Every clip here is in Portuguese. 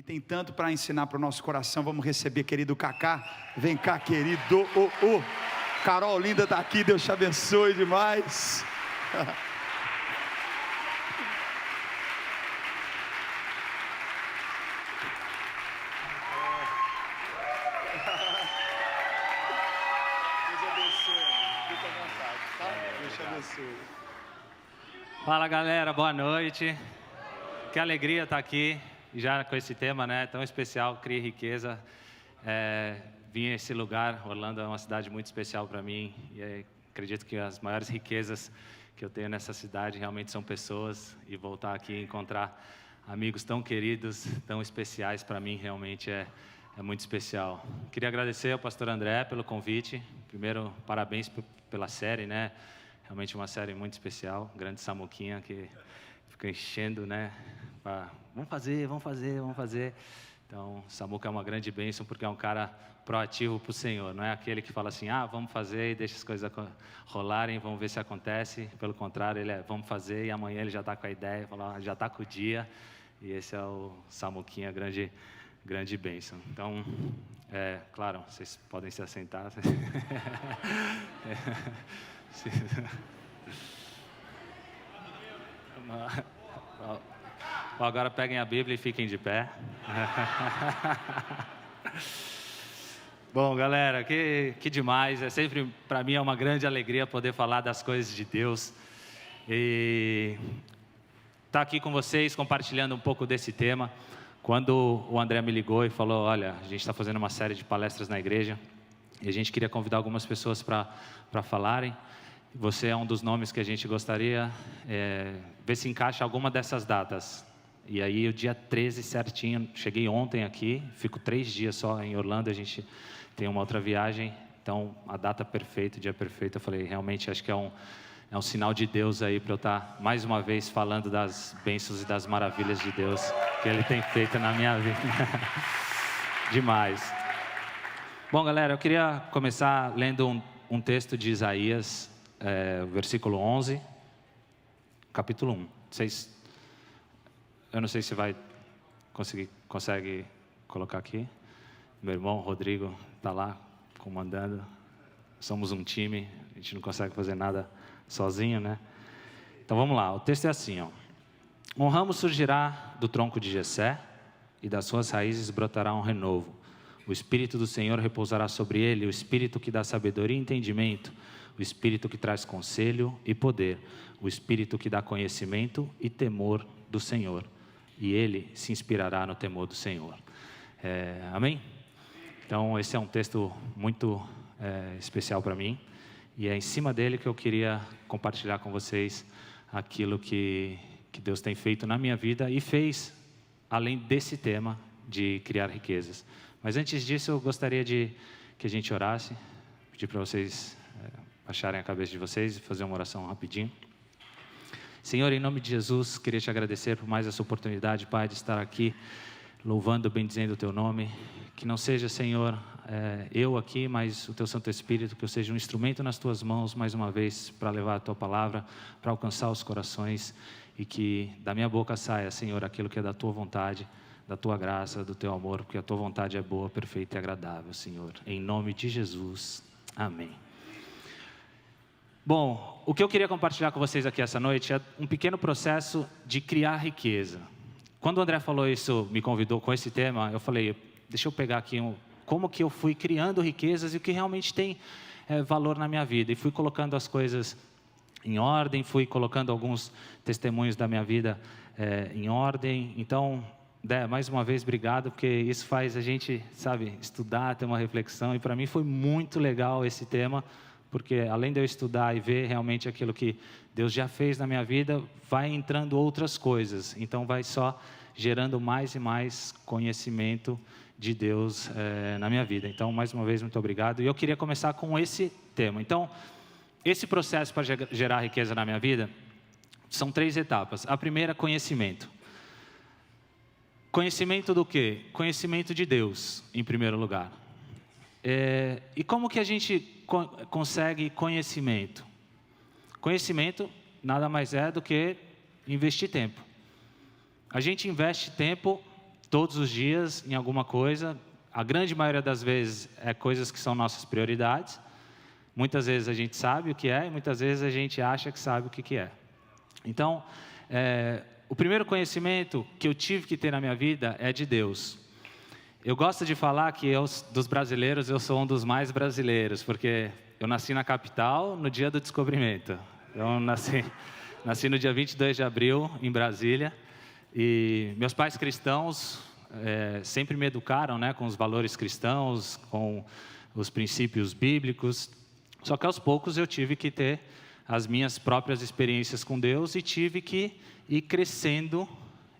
E tem tanto para ensinar para o nosso coração. Vamos receber, querido Cacá. Vem cá, querido. Carol linda está aqui, Deus te abençoe demais. Fala galera, boa noite. Que alegria estar aqui, já com esse tema, né, tão especial, Crie Riqueza. Vim a esse lugar, Orlando é uma cidade muito especial para mim, e acredito que as maiores riquezas que eu tenho nessa cidade realmente são pessoas, e voltar aqui e encontrar amigos tão queridos, tão especiais para mim, realmente é muito especial. Queria agradecer ao pastor André pelo convite. Primeiro, parabéns pela série, né? Realmente uma série muito especial, grande Samuquinha que fica enchendo, né? Vamos fazer. Então, Samuca é uma grande bênção porque é um cara proativo para o Senhor. Não é aquele que fala assim, vamos fazer e deixa as coisas rolarem, vamos ver se acontece. Pelo contrário, ele vamos fazer e amanhã ele já está com a ideia, já está com o dia. E esse é o Samuquinha, grande bênção. Então, claro, vocês podem se assentar. Agora peguem a Bíblia e fiquem de pé. Bom, galera, que demais. É sempre, para mim, é uma grande alegria poder falar das coisas de Deus. E estar aqui com vocês, compartilhando um pouco desse tema. Quando o André me ligou e falou, olha, a gente está fazendo uma série de palestras na igreja, e a gente queria convidar algumas pessoas para falarem. Você é um dos nomes que a gente gostaria, ver se encaixa alguma dessas datas. E aí, o dia 13 certinho, cheguei ontem aqui, fico 3 dias só em Orlando, a gente tem uma outra viagem, então a data perfeita, o dia perfeito, eu falei, realmente acho que é um sinal de Deus aí para eu estar mais uma vez falando das bênçãos e das maravilhas de Deus que Ele tem feito na minha vida. Demais. Bom, galera, eu queria começar lendo um texto de Isaías, versículo 11, capítulo 1. Eu não sei se consegue colocar aqui. Meu irmão Rodrigo está lá comandando. Somos um time, a gente não consegue fazer nada sozinho, né? Então vamos lá, o texto é assim, ó. Um ramo surgirá do tronco de Jessé, e das suas raízes brotará um renovo. O Espírito do Senhor repousará sobre ele, o Espírito que dá sabedoria e entendimento, o Espírito que traz conselho e poder, o Espírito que dá conhecimento e temor do Senhor. E ele se inspirará no temor do Senhor. Amém? Então, esse é um texto muito especial para mim. E é em cima dele que eu queria compartilhar com vocês aquilo que Deus tem feito na minha vida e fez, além desse tema de criar riquezas. Mas antes disso, eu gostaria que a gente orasse, pedir para vocês baixarem a cabeça de vocês e fazer uma oração rapidinho. Senhor, em nome de Jesus, queria te agradecer por mais essa oportunidade, Pai, de estar aqui louvando, bendizendo o Teu nome. Que não seja, Senhor, eu aqui, mas o Teu Santo Espírito, que eu seja um instrumento nas Tuas mãos, mais uma vez, para levar a Tua palavra, para alcançar os corações, e que da minha boca saia, Senhor, aquilo que é da Tua vontade, da Tua graça, do Teu amor, porque a Tua vontade é boa, perfeita e agradável, Senhor. Em nome de Jesus, amém. Bom, o que eu queria compartilhar com vocês aqui essa noite é um pequeno processo de criar riqueza. Quando o André falou isso, me convidou com esse tema, eu falei, deixa eu pegar aqui como que eu fui criando riquezas e o que realmente tem valor na minha vida. E fui colocando as coisas em ordem, fui colocando alguns testemunhos da minha vida em ordem. Então, Dé, mais uma vez, obrigado, porque isso faz a gente, estudar, ter uma reflexão. E para mim foi muito legal esse tema, porque além de eu estudar e ver realmente aquilo que Deus já fez na minha vida, vai entrando outras coisas. Então, vai só gerando mais e mais conhecimento de Deus na minha vida. Então, mais uma vez, muito obrigado. E eu queria começar com esse tema. Então, esse processo para gerar riqueza na minha vida, são 3 etapas. A primeira, conhecimento. Conhecimento do quê? Conhecimento de Deus, em primeiro lugar. E como que a gente consegue conhecimento? Conhecimento nada mais é do que investir tempo. A gente investe tempo todos os dias em alguma coisa. A grande maioria das vezes é coisas que são nossas prioridades. Muitas vezes a gente sabe o que é e muitas vezes a gente acha que sabe o que é. Então, o primeiro conhecimento que eu tive que ter na minha vida é de Deus. Eu gosto de falar que dos brasileiros, eu sou um dos mais brasileiros, porque eu nasci na capital no dia do descobrimento. Eu nasci no dia 22 de abril, em Brasília, e meus pais cristãos sempre me educaram, né, com os valores cristãos, com os princípios bíblicos. Só que aos poucos eu tive que ter as minhas próprias experiências com Deus e tive que ir crescendo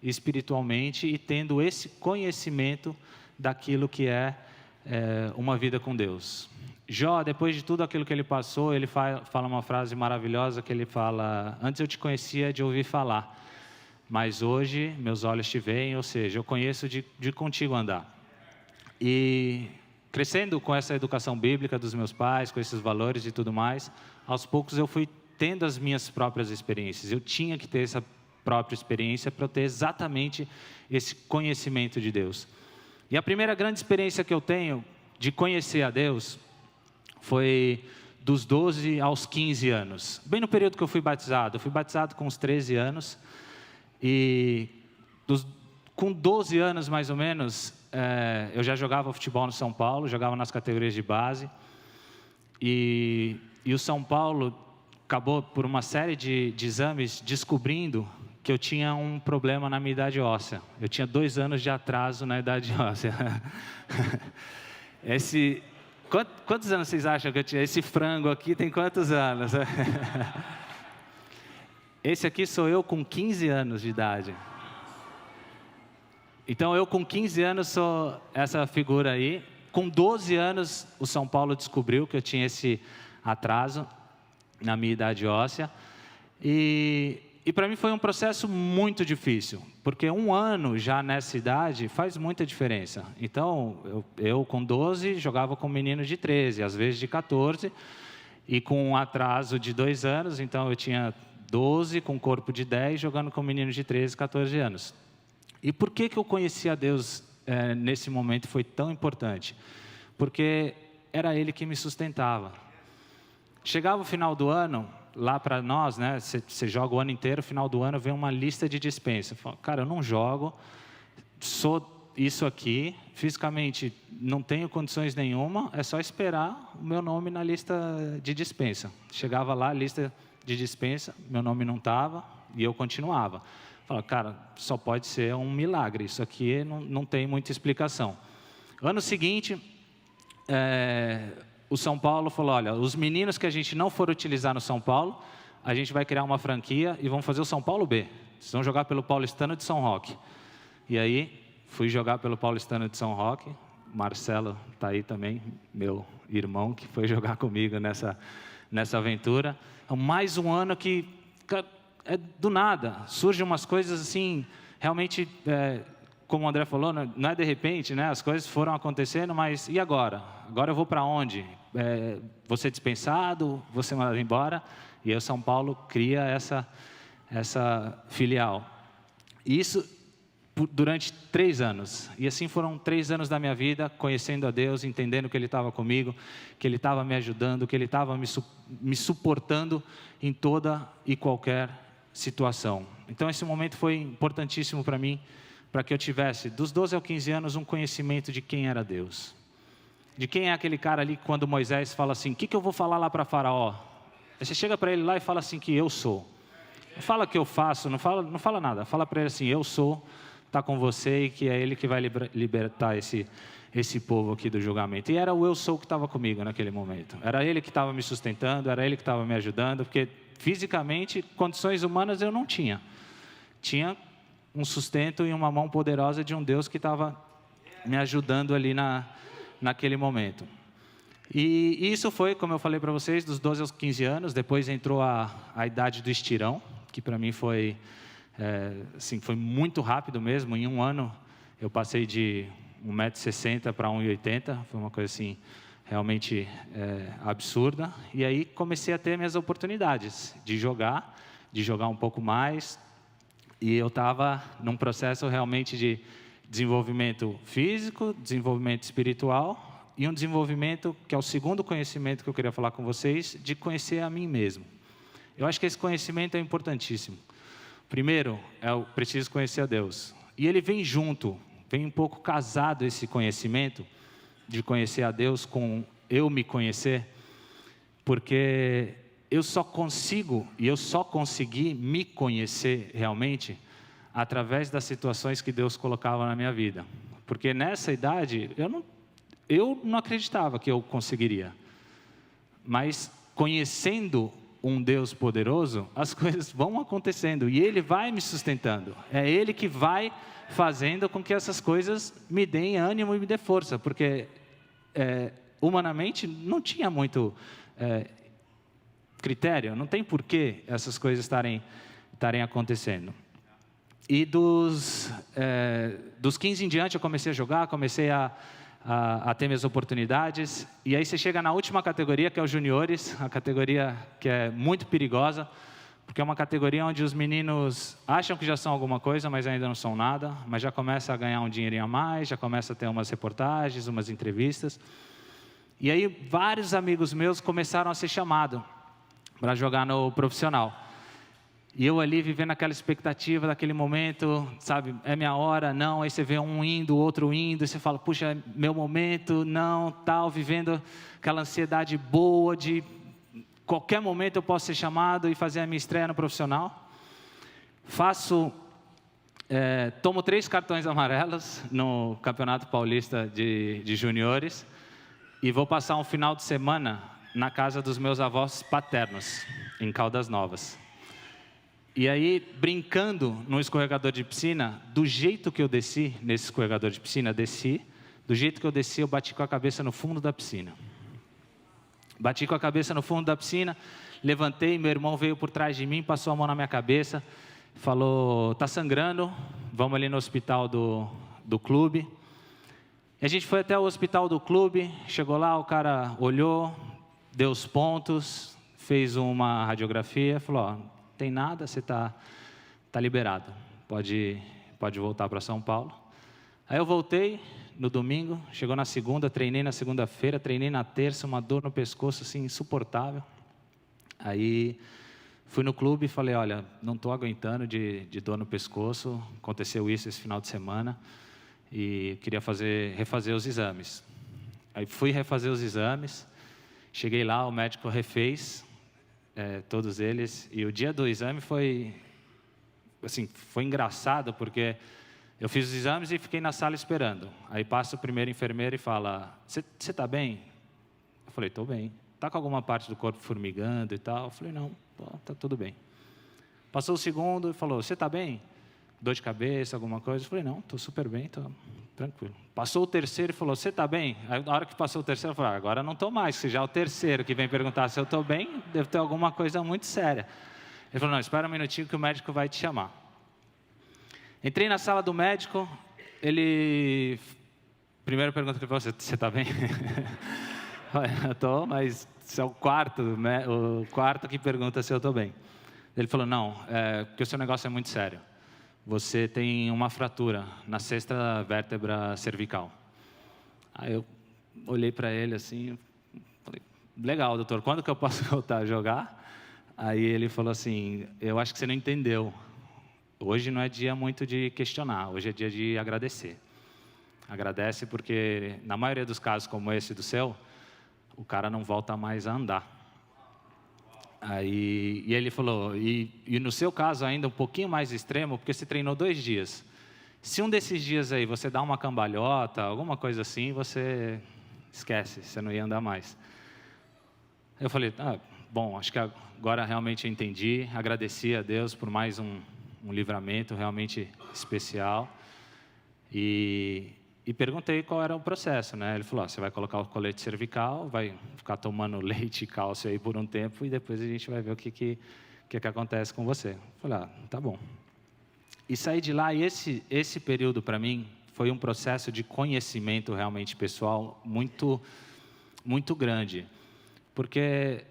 espiritualmente e tendo esse conhecimento daquilo que é uma vida com Deus. Jó, depois de tudo aquilo que ele passou, ele fala uma frase maravilhosa que ele fala: antes eu te conhecia de ouvir falar, mas hoje meus olhos te veem, ou seja, eu conheço de contigo andar. E crescendo com essa educação bíblica dos meus pais, com esses valores e tudo mais, aos poucos eu fui tendo as minhas próprias experiências. Eu tinha que ter essa própria experiência para eu ter exatamente esse conhecimento de Deus. E a primeira grande experiência que eu tenho de conhecer a Deus foi dos 12 aos 15 anos. Bem no período que eu fui batizado. Eu fui batizado com uns 13 anos. E com 12 anos, mais ou menos, eu já jogava futebol no São Paulo, jogava nas categorias de base. E o São Paulo acabou, por uma série de exames, descobrindo que eu tinha um problema na minha idade óssea. Eu tinha 2 anos de atraso na idade óssea. Quantos anos vocês acham que eu tinha? Esse frango aqui tem quantos anos? Esse aqui sou eu com 15 anos de idade. Então, eu com 15 anos sou essa figura aí. Com 12 anos, o São Paulo descobriu que eu tinha esse atraso na minha idade óssea. E para mim foi um processo muito difícil, porque 1 ano já nessa idade faz muita diferença. Então, eu com 12 jogava com meninos de 13, às vezes de 14, e com um atraso de 2 anos, então eu tinha 12 com corpo de 10, jogando com meninos de 13, 14 anos. E por que eu conheci a Deus nesse momento foi tão importante? Porque era Ele que me sustentava. Chegava o final do ano, lá para nós, né? Você joga o ano inteiro, final do ano vem uma lista de dispensa. Falo, cara, eu não jogo, sou isso aqui, fisicamente não tenho condições nenhuma, é só esperar o meu nome na lista de dispensa. Chegava lá, lista de dispensa, meu nome não estava e eu continuava. Falava, cara, só pode ser um milagre, isso aqui não tem muita explicação. Ano seguinte, o São Paulo falou, olha, os meninos que a gente não for utilizar no São Paulo, a gente vai criar uma franquia e vamos fazer o São Paulo B. Vocês vão jogar pelo Paulistano de São Roque. E aí, fui jogar pelo Paulistano de São Roque. Marcelo está aí também, meu irmão, que foi jogar comigo nessa aventura. É mais um ano que, do nada, surgem umas coisas assim, realmente, como o André falou, não é de repente, né? As coisas foram acontecendo, mas e agora? Agora eu vou para onde? Vou ser dispensado? Vou ser mandado embora? E aí o São Paulo cria essa filial. E isso durante 3 anos. E assim foram 3 anos da minha vida, conhecendo a Deus, entendendo que Ele estava comigo, que Ele estava me ajudando, que Ele estava me suportando em toda e qualquer situação. Então esse momento foi importantíssimo para mim, para que eu tivesse, dos 12 aos 15 anos, um conhecimento de quem era Deus. De quem é aquele cara ali, quando Moisés fala assim, o que eu vou falar lá para Faraó? Aí você chega para ele lá e fala assim, que eu sou. Não fala que eu faço, não fala nada. Fala para ele assim, eu sou, está com você e que é Ele que vai libertar esse povo aqui do julgamento. E era o eu sou que estava comigo naquele momento. Era Ele que estava me sustentando, era Ele que estava me ajudando, porque fisicamente, condições humanas eu não tinha. Tinha um sustento e uma mão poderosa de um Deus que estava me ajudando ali naquele momento. E isso foi, como eu falei para vocês, dos 12 aos 15 anos. Depois entrou a idade do estirão, que para mim foi, foi muito rápido mesmo. Em 1 ano, eu passei de 1,60 m para 1,80 m. Foi uma coisa assim, realmente absurda. E aí comecei a ter minhas oportunidades de jogar um pouco mais. E eu estava num processo realmente desenvolvimento físico, desenvolvimento espiritual e um desenvolvimento, que é o segundo conhecimento que eu queria falar com vocês, de conhecer a mim mesmo. Eu acho que esse conhecimento é importantíssimo. Primeiro, eu preciso conhecer a Deus. E ele vem junto, vem um pouco casado esse conhecimento, de conhecer a Deus com eu me conhecer, porque eu só consigo e eu só consegui me conhecer realmente através das situações que Deus colocava na minha vida. Porque nessa idade, eu não acreditava que eu conseguiria. Mas conhecendo um Deus poderoso, as coisas vão acontecendo e Ele vai me sustentando. É Ele que vai fazendo com que essas coisas me deem ânimo e me dê força, porque humanamente não tinha muito critério, não tem porquê essas coisas estarem acontecendo. E dos 15 em diante eu comecei a jogar, comecei a ter minhas oportunidades, e aí você chega na última categoria, que é os juniores, a categoria que é muito perigosa, porque é uma categoria onde os meninos acham que já são alguma coisa, mas ainda não são nada, mas já começa a ganhar um dinheirinho a mais, já começa a ter umas reportagens, umas entrevistas. E aí vários amigos meus começaram a ser chamados para jogar no profissional. E eu ali vivendo aquela expectativa daquele momento, sabe, é minha hora, não, aí você vê um indo, outro indo, e você fala, puxa, é meu momento, não, tal, vivendo aquela ansiedade boa de qualquer momento eu posso ser chamado e fazer a minha estreia no profissional. Tomo 3 cartões amarelos no Campeonato Paulista de Juniores e vou passar um final de semana na casa dos meus avós paternos, em Caldas Novas. E aí, brincando no escorregador de piscina, do jeito que eu desci, nesse escorregador de piscina, do jeito que eu desci, eu bati com a cabeça no fundo da piscina. Bati com a cabeça no fundo da piscina, levantei, meu irmão veio por trás de mim, passou a mão na minha cabeça, falou, tá sangrando, vamos ali no hospital do clube. E a gente foi até o hospital do clube, chegou lá, o cara olhou, deu os pontos, fez uma radiografia, falou, ó, tem nada, você tá liberado, pode voltar para São Paulo. Aí eu voltei no domingo, chegou na segunda, treinei na segunda-feira, treinei na terça, uma dor no pescoço assim insuportável. Aí fui no clube e falei, olha, não estou aguentando de dor no pescoço, aconteceu isso esse final de semana e queria refazer os exames. Aí fui refazer os exames, cheguei lá, o médico refez todos eles, e o dia do exame foi engraçado, porque eu fiz os exames e fiquei na sala esperando. Aí passa o primeiro enfermeiro e fala, você está bem? Eu falei, estou bem. Está com alguma parte do corpo formigando e tal? Eu falei, não, está tudo bem. Passou o segundo e falou, você está bem? Dor de cabeça, alguma coisa? Eu falei, não, estou super bem, estou tranquilo. Passou o terceiro e falou, você está bem? Aí, na hora que passou o terceiro, eu falei, agora não estou mais, se já é o terceiro que vem perguntar se eu estou bem, deve ter alguma coisa muito séria. Ele falou, não, espera um minutinho que o médico vai te chamar. Entrei na sala do médico, primeira pergunta que ele falou, você está bem? Eu estou, mas isso é o quarto que pergunta se eu estou bem. Ele falou, não, porque o seu negócio é muito sério. Você tem uma fratura na 6ª vértebra cervical. Aí eu olhei para ele assim, falei, legal, doutor, quando que eu posso voltar a jogar? Aí ele falou assim, eu acho que você não entendeu. Hoje não é dia muito de questionar, hoje é dia de agradecer. Agradece porque, na maioria dos casos como esse do seu, o cara não volta mais a andar. Aí, e ele falou, e no seu caso ainda um pouquinho mais extremo, porque você treinou 2 dias. Se um desses dias aí você dá uma cambalhota, alguma coisa assim, você esquece, você não ia andar mais. Eu falei, bom, acho que agora realmente eu entendi, agradeci a Deus por mais um livramento realmente especial. E perguntei qual era o processo, né? Ele falou, você vai colocar o colete cervical, vai ficar tomando leite e cálcio aí por um tempo e depois a gente vai ver o que acontece com você. Eu falei, tá bom. E saí de lá, e esse período para mim foi um processo de conhecimento realmente pessoal muito, muito grande. Porque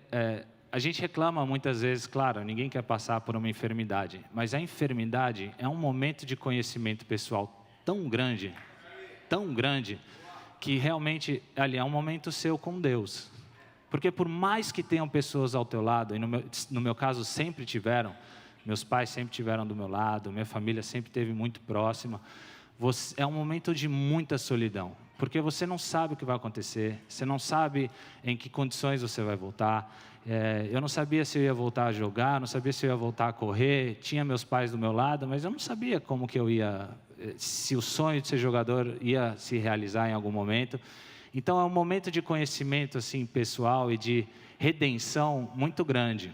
a gente reclama muitas vezes, claro, ninguém quer passar por uma enfermidade, mas a enfermidade é um momento de conhecimento pessoal tão grande, que realmente ali é um momento seu com Deus. Porque por mais que tenham pessoas ao teu lado, e no meu caso sempre tiveram, meus pais sempre tiveram do meu lado, minha família sempre esteve muito próxima, é um momento de muita solidão. Porque você não sabe o que vai acontecer, você não sabe em que condições você vai voltar. Eu não sabia se eu ia voltar a jogar, não sabia se eu ia voltar a correr, tinha meus pais do meu lado, mas eu não sabia como que eu ia, se o sonho de ser jogador ia se realizar em algum momento. Então é um momento de conhecimento assim pessoal e de redenção muito grande.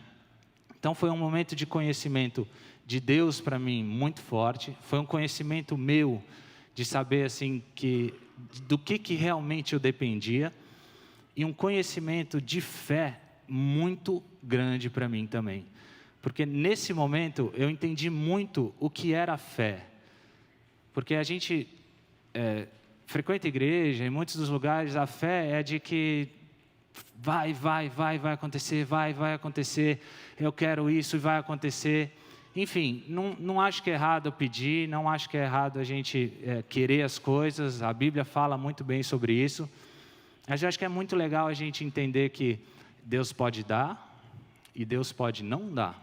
Então foi um momento de conhecimento de Deus para mim muito forte, foi um conhecimento meu de saber assim do que realmente eu dependia, e um conhecimento de fé muito grande para mim também. Porque nesse momento eu entendi muito o que era fé. Porque a gente frequenta igreja, em muitos dos lugares a fé é de que vai acontecer, eu quero isso e vai acontecer. Enfim, não acho que é errado eu pedir, não acho que é errado a gente querer as coisas, a Bíblia fala muito bem sobre isso, mas eu acho que é muito legal a gente entender que Deus pode dar e Deus pode não dar.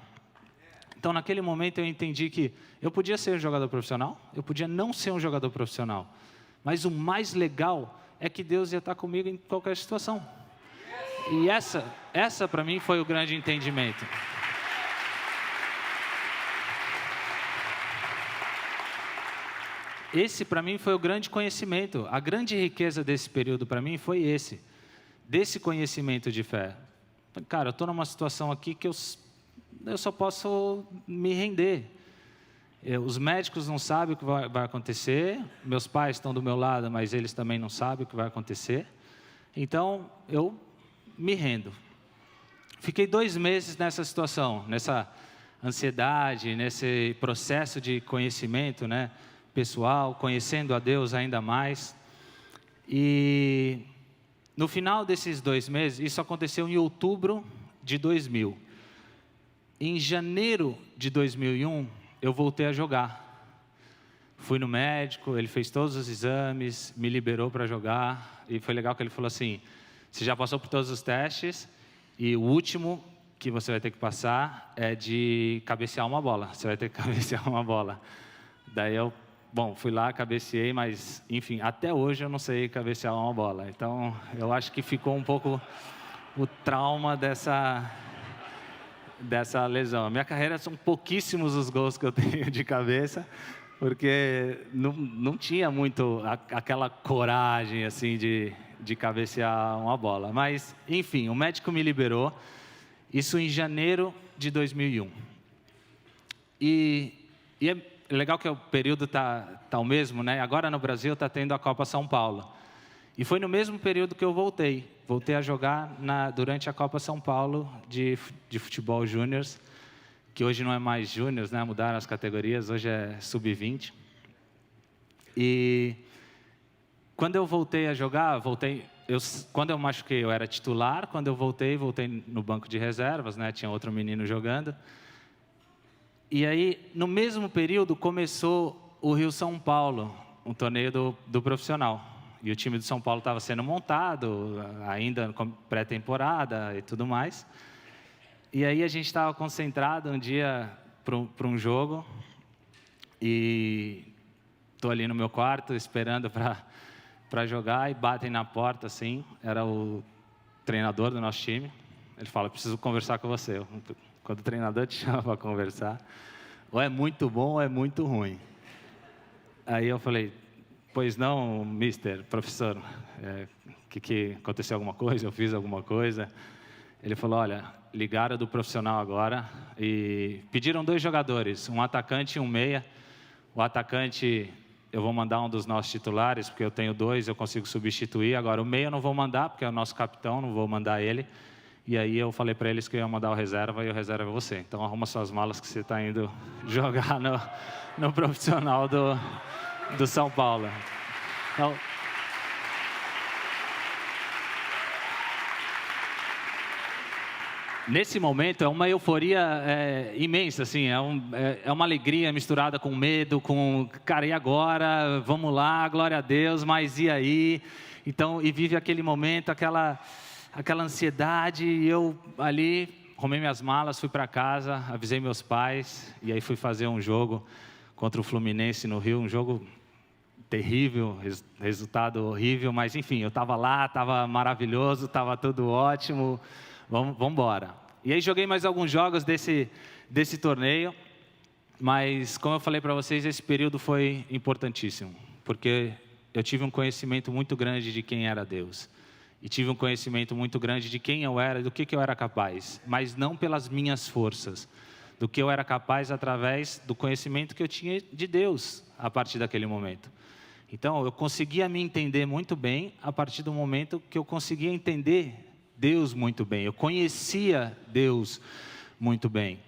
Então, naquele momento eu entendi que eu podia ser um jogador profissional, eu podia não ser um jogador profissional, mas o mais legal é que Deus ia estar comigo em qualquer situação. E essa para mim foi o grande entendimento. Esse para mim foi o grande conhecimento. A grande riqueza desse período para mim foi desse conhecimento de fé. Cara, eu estou numa situação aqui que eu só posso me render. Os médicos não sabem o que vai acontecer, meus pais estão do meu lado, mas eles também não sabem o que vai acontecer. Então, eu me rendo. Fiquei 2 meses nessa situação, nessa ansiedade, nesse processo de conhecimento, né, pessoal, conhecendo a Deus ainda mais. E no final desses 2 meses, isso aconteceu em outubro de 2000. Em janeiro de 2001, eu voltei a jogar. Fui no médico, ele fez todos os exames, me liberou para jogar. E foi legal que ele falou assim, você já passou por todos os testes, e o último que você vai ter que passar é de cabecear uma bola. Você vai ter que cabecear uma bola. Daí eu, fui lá, cabeceei, mas, enfim, até hoje eu não sei cabecear uma bola. Então, eu acho que ficou um pouco o trauma dessa lesão. A minha carreira são pouquíssimos os gols que eu tenho de cabeça, porque não tinha muito aquela coragem assim de cabecear uma bola. Mas, enfim, o médico me liberou, isso em janeiro de 2001. E é legal que o período tá o mesmo, né? Agora no Brasil está tendo a Copa São Paulo. E foi no mesmo período que eu voltei a jogar durante a Copa São Paulo de futebol júnior, que hoje não é mais júnior, né? Mudaram as categorias, hoje é sub-20. E quando eu voltei a jogar, quando eu machuquei eu era titular, quando eu voltei no banco de reservas, né? Tinha outro menino jogando. E aí, no mesmo período, começou o Rio São Paulo, um torneio do profissional. E o time do São Paulo estava sendo montado, ainda com pré-temporada e tudo mais. E aí a gente estava concentrado um dia para um jogo. E estou ali no meu quarto, esperando para jogar, e batem na porta, assim. Era o treinador do nosso time. Ele fala, preciso conversar com você. Quando o treinador te chama para conversar, ou é muito bom ou é muito ruim. Aí eu falei, pois não, mister, professor, que aconteceu alguma coisa, eu fiz alguma coisa. Ele falou, olha, ligaram do profissional agora e pediram 2 jogadores, um atacante e um meia. O atacante, eu vou mandar um dos nossos titulares, porque eu tenho 2, eu consigo substituir. Agora, o meia eu não vou mandar, porque é o nosso capitão, não vou mandar ele. E aí eu falei para eles que eu ia mandar o reserva, e o reserva é você. Então arruma suas malas que você está indo jogar no profissional do São Paulo. Então, nesse momento é uma euforia imensa, assim, é uma alegria misturada com medo, cara, e agora? Vamos lá, glória a Deus, mas e aí? Então, e vive aquele momento, aquela ansiedade, e eu ali arrumei minhas malas, fui para casa, avisei meus pais, e aí fui fazer um jogo contra o Fluminense no Rio, um jogo terrível, resultado horrível, mas enfim, eu estava lá, estava maravilhoso, estava tudo ótimo, vamos embora. E aí joguei mais alguns jogos desse torneio, mas como eu falei para vocês, esse período foi importantíssimo, porque eu tive um conhecimento muito grande de quem era Deus, e tive um conhecimento muito grande de quem eu era, do que eu era capaz, mas não pelas minhas forças, do que eu era capaz através do conhecimento que eu tinha de Deus a partir daquele momento. Então, eu conseguia me entender muito bem a partir do momento que eu conseguia entender Deus muito bem. Eu conhecia Deus muito bem.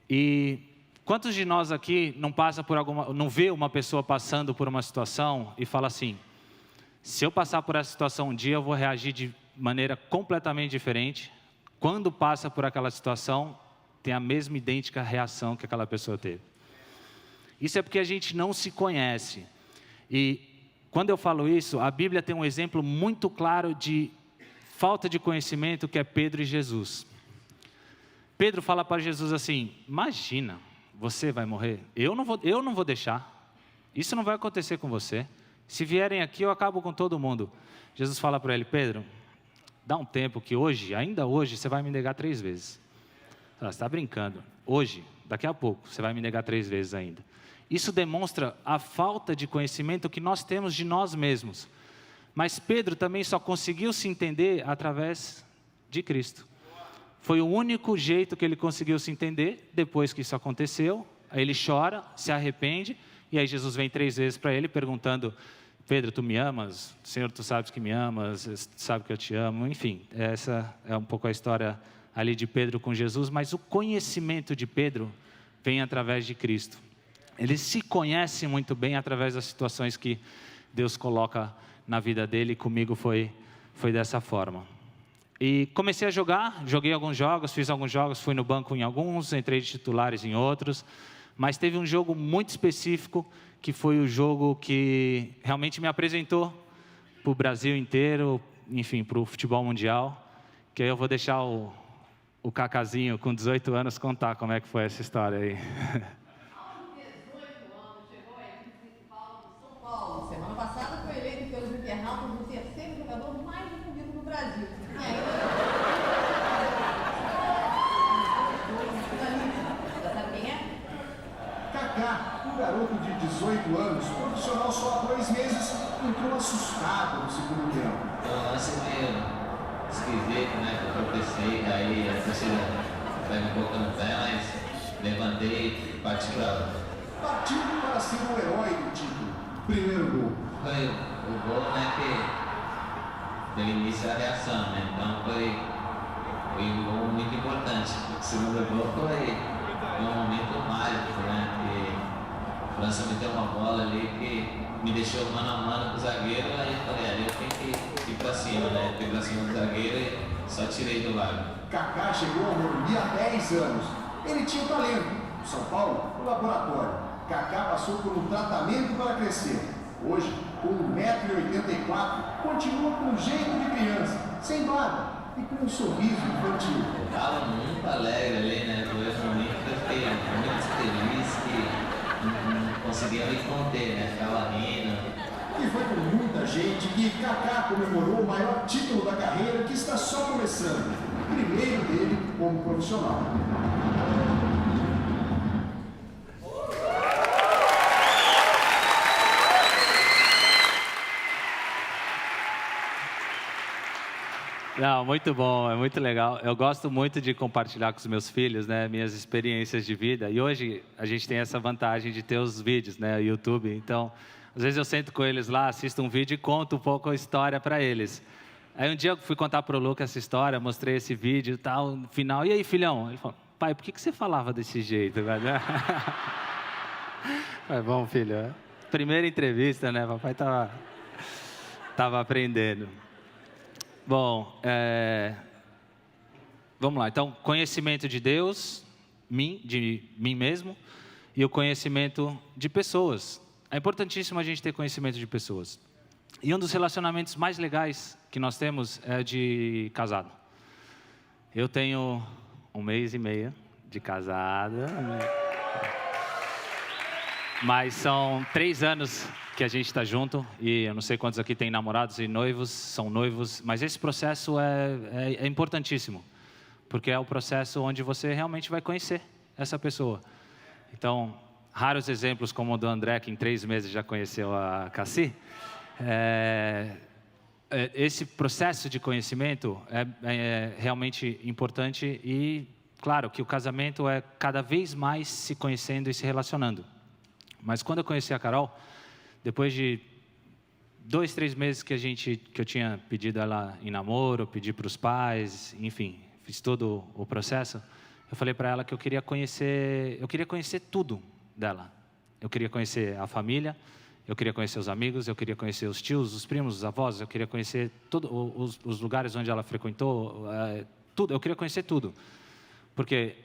E quantos de nós aqui não vê uma pessoa passando por uma situação e fala assim: se eu passar por essa situação um dia, eu vou reagir de maneira completamente diferente. Quando passa por aquela situação, tem a mesma idêntica reação que aquela pessoa teve. Isso é porque a gente não se conhece. E quando eu falo isso, a Bíblia tem um exemplo muito claro de falta de conhecimento, que é Pedro e Jesus. Pedro fala para Jesus assim: imagina, você vai morrer? Eu não vou deixar. Isso não vai acontecer com você. Se vierem aqui, eu acabo com todo mundo. Jesus fala para ele: Pedro, dá um tempo que ainda hoje, você vai me negar 3 vezes. Você está brincando. Hoje, daqui a pouco, você vai me negar 3 vezes ainda. Isso demonstra a falta de conhecimento que nós temos de nós mesmos. Mas Pedro também só conseguiu se entender através de Cristo. Foi o único jeito que ele conseguiu se entender. Depois que isso aconteceu, aí ele chora, se arrepende, e aí Jesus vem 3 vezes para ele perguntando: Pedro, tu me amas? Senhor, tu sabes que me amas, tu sabe que eu te amo. Enfim, essa é um pouco a história ali de Pedro com Jesus, mas o conhecimento de Pedro vem através de Cristo. Ele se conhece muito bem através das situações que Deus coloca na vida dele, e comigo foi dessa forma. E comecei a joguei alguns jogos, fiz alguns jogos, fui no banco em alguns, entrei de titulares em outros, mas teve um jogo muito específico, que foi o jogo que realmente me apresentou para o Brasil inteiro, enfim, para o futebol mundial, que aí eu vou deixar o Cacazinho, com 18 anos, contar como é que foi essa história aí. Semana passada foi eleito pelos internautas o 3º jogador mais difundido no Brasil. E ainda... Já sabe quem é? Kaká, um garoto de 18 anos, profissional só há 2 meses, entrou assustado no segundo tempo. Foi um lance meio esquisito, né? Que eu tropecei, daí a torcida foi me colocando pé, mas levantei e parti pra lá. Partiu para ser o herói do título. Primeiro gol. Foi o gol, né, que deu início à reação, né? Então foi um gol muito importante. O segundo gol foi um momento mágico, né? Que o França meteu uma bola ali que me deixou mano a mano com o zagueiro, aí eu falei: ali eu tenho que ir pra cima, né? Fui pra cima do zagueiro e só tirei do lado. Kaká chegou ao Morumbi há 10 anos. Ele tinha talento. O São Paulo, o laboratório. Kaká passou por um tratamento para crescer. Hoje, com 1,84 m, continua com um jeito de criança, sem barba e com um sorriso infantil. Eu estava muito alegre ali, né? Foi um momento que eu fiquei muito feliz, que não conseguia me conter, né? Ficava rindo. E foi com muita gente que Kaká comemorou o maior título da carreira, que está só começando. O primeiro dele como profissional. Não, muito bom, é muito legal. Eu gosto muito de compartilhar com os meus filhos, né, minhas experiências de vida. E hoje a gente tem essa vantagem de ter os vídeos, né, o YouTube. Então, às vezes eu sento com eles lá, assisto um vídeo e conto um pouco a história para eles. Aí um dia eu fui contar para o Lucas essa história, mostrei esse vídeo e tal, no final. E aí, filhão? Ele falou: pai, por que você falava desse jeito? Falei: bom, filho, primeira entrevista, né? Papai tava aprendendo. Bom, vamos lá. Então, conhecimento de Deus, de mim mesmo, e o conhecimento de pessoas. É importantíssimo a gente ter conhecimento de pessoas. E um dos relacionamentos mais legais que nós temos é de casado. Eu tenho 1 mês e meio de casada, mas são 3 anos que a gente está junto, e eu não sei quantos aqui têm namorados e noivos, são noivos, mas esse processo é importantíssimo, porque é o processo onde você realmente vai conhecer essa pessoa. Então, raros exemplos como o do André, que em 3 meses já conheceu a Cassi. Esse processo de conhecimento é realmente importante e, claro, que o casamento é cada vez mais se conhecendo e se relacionando. Mas quando eu conheci a Carol, depois de 2, 3 meses que eu tinha pedido ela em namoro, pedi para os pais, enfim, fiz todo o processo, eu falei para ela que eu queria conhecer tudo dela. Eu queria conhecer a família, eu queria conhecer os amigos, eu queria conhecer os tios, os primos, os avós, eu queria conhecer os lugares onde ela frequentou, tudo, eu queria conhecer tudo. Porque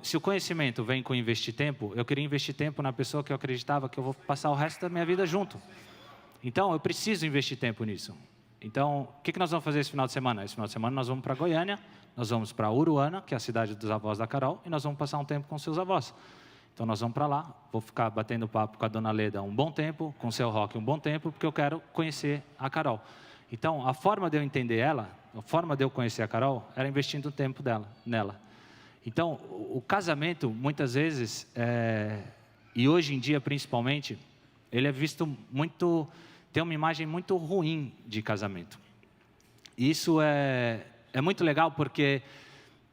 se o conhecimento vem com investir tempo, eu queria investir tempo na pessoa que eu acreditava que eu vou passar o resto da minha vida junto. Então, eu preciso investir tempo nisso. Então, o que nós vamos fazer esse final de semana? Esse final de semana nós vamos para Goiânia, nós vamos para Uruana, que é a cidade dos avós da Carol, e nós vamos passar um tempo com seus avós. Então, nós vamos para lá, vou ficar batendo papo com a dona Leda um bom tempo, com o seu Roque um bom tempo, porque eu quero conhecer a Carol. Então, a forma de eu entender ela, a forma de eu conhecer a Carol, era investindo tempo nela. Então, o casamento, muitas vezes, e hoje em dia principalmente, ele é visto muito, tem uma imagem muito ruim de casamento. E isso é muito legal porque,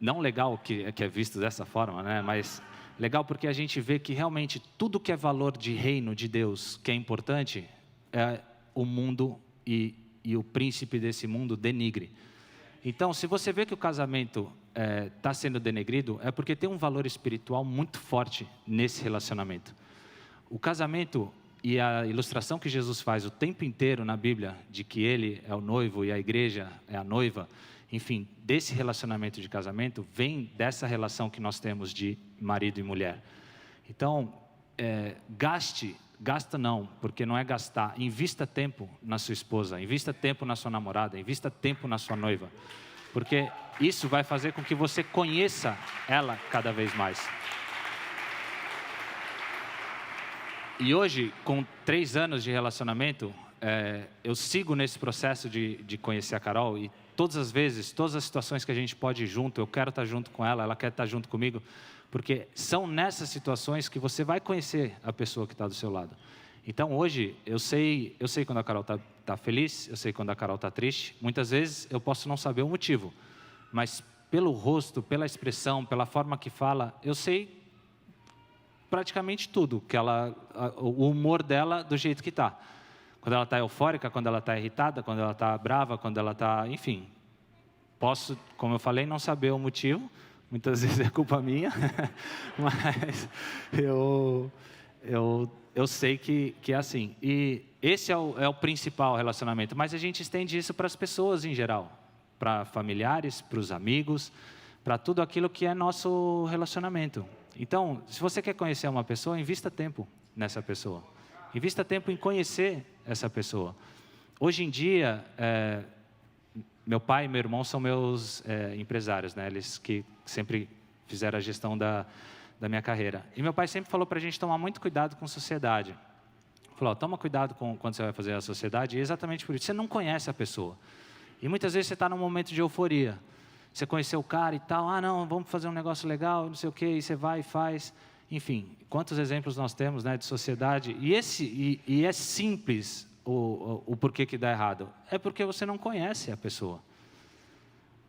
não legal que é visto dessa forma, né? Mas legal porque a gente vê que realmente tudo que é valor de reino de Deus, que é importante, o mundo e o príncipe desse mundo denigre. Então, se você vê que o casamento está sendo denegrido, é porque tem um valor espiritual muito forte nesse relacionamento. O casamento e a ilustração que Jesus faz o tempo inteiro na Bíblia, de que Ele é o noivo e a igreja é a noiva, enfim, desse relacionamento de casamento, vem dessa relação que nós temos de marido e mulher. Então, gasta não, porque não é gastar, invista tempo na sua esposa, invista tempo na sua namorada, invista tempo na sua noiva, porque isso vai fazer com que você conheça ela cada vez mais. E hoje, com 3 anos de relacionamento, eu sigo nesse processo de conhecer a Carol, e todas as vezes, todas as situações que a gente pode ir junto, eu quero estar junto com ela quer estar junto comigo, porque são nessas situações que você vai conhecer a pessoa que está do seu lado. Então, hoje, eu sei quando a Carol está feliz, eu sei quando a Carol está triste. Muitas vezes, eu posso não saber o motivo, mas pelo rosto, pela expressão, pela forma que fala, eu sei praticamente tudo, o humor dela do jeito que está. Quando ela está eufórica, quando ela está irritada, quando ela está brava, quando ela está... Enfim, posso, como eu falei, não saber o motivo, muitas vezes é culpa minha, mas eu sei que é assim. E esse é o principal relacionamento, mas a gente estende isso para as pessoas em geral, para familiares, para os amigos, para tudo aquilo que é nosso relacionamento. Então, se você quer conhecer uma pessoa, invista tempo nessa pessoa. Invista tempo em conhecer essa pessoa. Hoje em dia, meu pai e meu irmão são meus empresários, né? Eles que sempre fizeram a gestão da minha carreira. E meu pai sempre falou para a gente tomar muito cuidado com sociedade. Falou, toma cuidado quando você vai fazer a sociedade, e exatamente por isso. Você não conhece a pessoa. E muitas vezes você está num momento de euforia. Você conheceu o cara e tal, não, vamos fazer um negócio legal, não sei o quê, e você vai e faz. Enfim, quantos exemplos nós temos, né, de sociedade. E é simples o porquê que dá errado. É porque você não conhece a pessoa.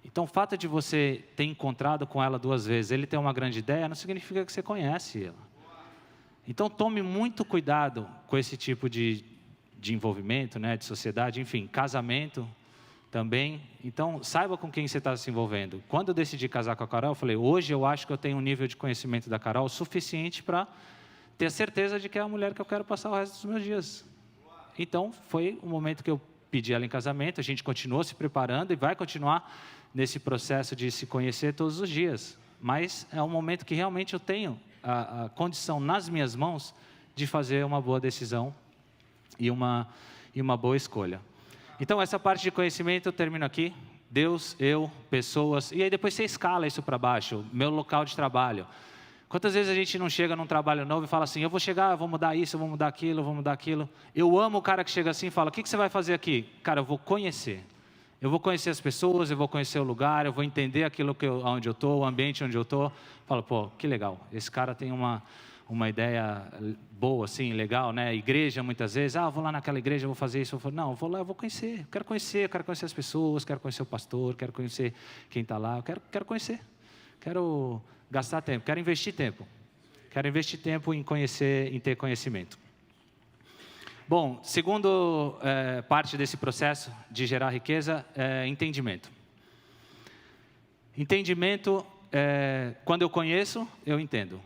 Então, o fato de você ter encontrado com ela 2 vezes, ele ter uma grande ideia, não significa que você conhece ela. Então, tome muito cuidado com esse tipo de envolvimento, né, de sociedade, enfim, casamento também. Então, saiba com quem você está se envolvendo. Quando eu decidi casar com a Carol, eu falei, hoje eu acho que eu tenho um nível de conhecimento da Carol suficiente para ter certeza de que é a mulher que eu quero passar o resto dos meus dias. Então, foi o momento que eu pedi ela em casamento, a gente continuou se preparando e vai continuar nesse processo de se conhecer todos os dias. Mas é um momento que realmente eu tenho a condição nas minhas mãos de fazer uma boa decisão e uma boa escolha. Então, essa parte de conhecimento eu termino aqui. Deus, eu, pessoas, e aí depois você escala isso para baixo, meu local de trabalho. Quantas vezes a gente não chega num trabalho novo e fala assim, eu vou chegar, eu vou mudar isso, eu vou mudar aquilo, eu vou mudar aquilo. Eu amo o cara que chega assim e fala, o que você vai fazer aqui? Cara, eu vou conhecer. Eu vou conhecer as pessoas, eu vou conhecer o lugar, eu vou entender aquilo onde eu estou, o ambiente onde eu estou. Falo, pô, que legal, esse cara tem uma ideia boa, assim, legal, né? Igreja, muitas vezes, eu vou lá naquela igreja, eu vou fazer isso. Eu falo, não, eu vou lá, eu vou conhecer. Eu quero conhecer as pessoas, quero conhecer o pastor, quero conhecer quem está lá, eu quero conhecer. Quero gastar tempo, quero investir tempo. Quero investir tempo em conhecer, em ter conhecimento. Bom, segundo parte desse processo de gerar riqueza é entendimento. Entendimento, quando eu conheço, eu entendo.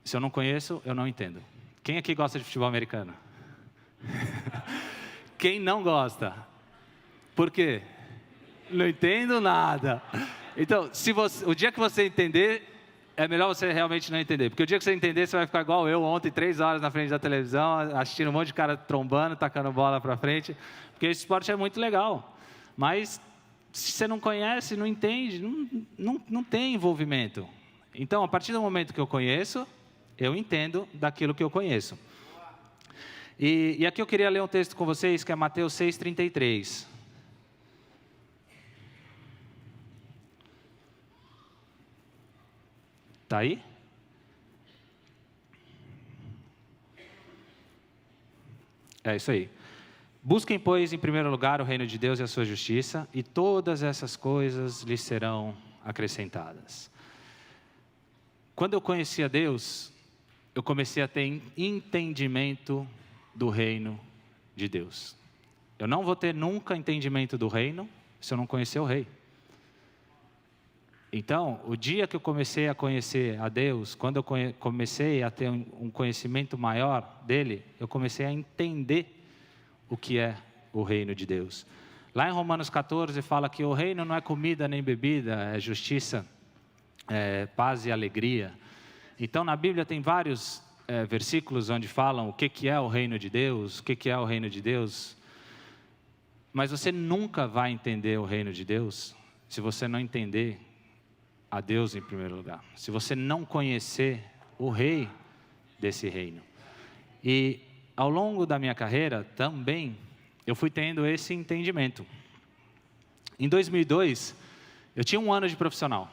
Se eu não conheço, eu não entendo. Quem aqui gosta de futebol americano? Quem não gosta? Por quê? Não entendo nada. Então, o dia que você entender, é melhor você realmente não entender. Porque o dia que você entender, você vai ficar igual eu ontem, 3 horas na frente da televisão, assistindo um monte de cara trombando, tacando bola para frente. Porque esse esporte é muito legal. Mas, se você não conhece, não entende, não tem envolvimento. Então, a partir do momento que eu conheço, eu entendo daquilo que eu conheço. E aqui eu queria ler um texto com vocês, que é Mateus 6,33. Está aí? É isso aí. Busquem, pois, em primeiro lugar o reino de Deus e a sua justiça, e todas essas coisas lhes serão acrescentadas. Quando eu conheci a Deus, eu comecei a ter entendimento do reino de Deus. Eu não vou ter nunca entendimento do reino se eu não conhecer o rei. Então, o dia que eu comecei a conhecer a Deus, quando eu comecei a ter um conhecimento maior dele, eu comecei a entender o que é o reino de Deus. Lá em Romanos 14 fala que o reino não é comida nem bebida, é justiça, é paz e alegria. Então, na Bíblia tem vários versículos onde falam o que é o reino de Deus, o que é o reino de Deus. Mas você nunca vai entender o reino de Deus se você não entender a Deus em primeiro lugar. Se você não conhecer o rei desse reino. E ao longo da minha carreira também eu fui tendo esse entendimento. Em 2002, eu tinha 1 ano de profissional.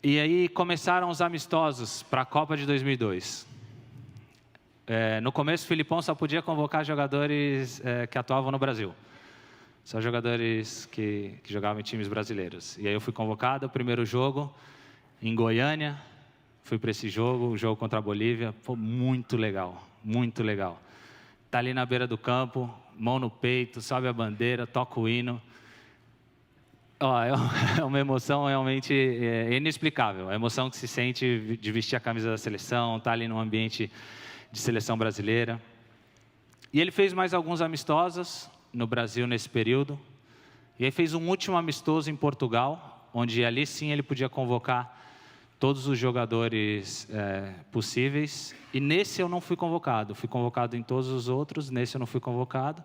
E aí começaram os amistosos para a Copa de 2002. No começo, o Filipão só podia convocar jogadores que atuavam no Brasil. Só jogadores que jogavam em times brasileiros. E aí eu fui convocado, o primeiro jogo em Goiânia. Fui para esse jogo, o jogo contra a Bolívia. Foi muito legal, muito legal. Tá ali na beira do campo, mão no peito, sobe a bandeira, toca o hino. É uma emoção realmente inexplicável. A emoção que se sente de vestir a camisa da seleção, estar ali num ambiente de seleção brasileira. E ele fez mais alguns amistosos no Brasil nesse período. E aí fez um último amistoso em Portugal, onde ali sim ele podia convocar todos os jogadores possíveis. E nesse eu não fui convocado. Fui convocado em todos os outros, nesse eu não fui convocado.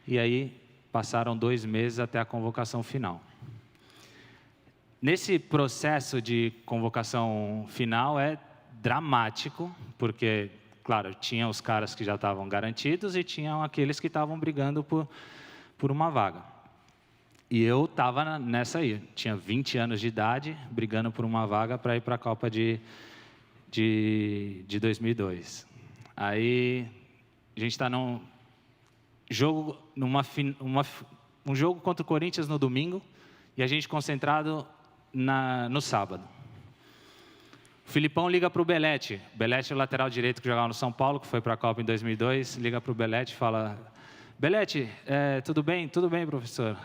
E aí passaram 2 meses até a convocação final. Nesse processo de convocação final é dramático, porque, claro, tinha os caras que já estavam garantidos e tinham aqueles que estavam brigando por uma vaga. E eu estava nessa aí, tinha 20 anos de idade, brigando por uma vaga para ir para a Copa de 2002. Aí a gente está num jogo, um jogo contra o Corinthians no domingo, e a gente concentrado no sábado. O Filipão liga para o Belete. Belete é o lateral direito que jogava no São Paulo, que foi para a Copa em 2002. Liga para o Belete e fala: Belete, tudo bem? Tudo bem, professor.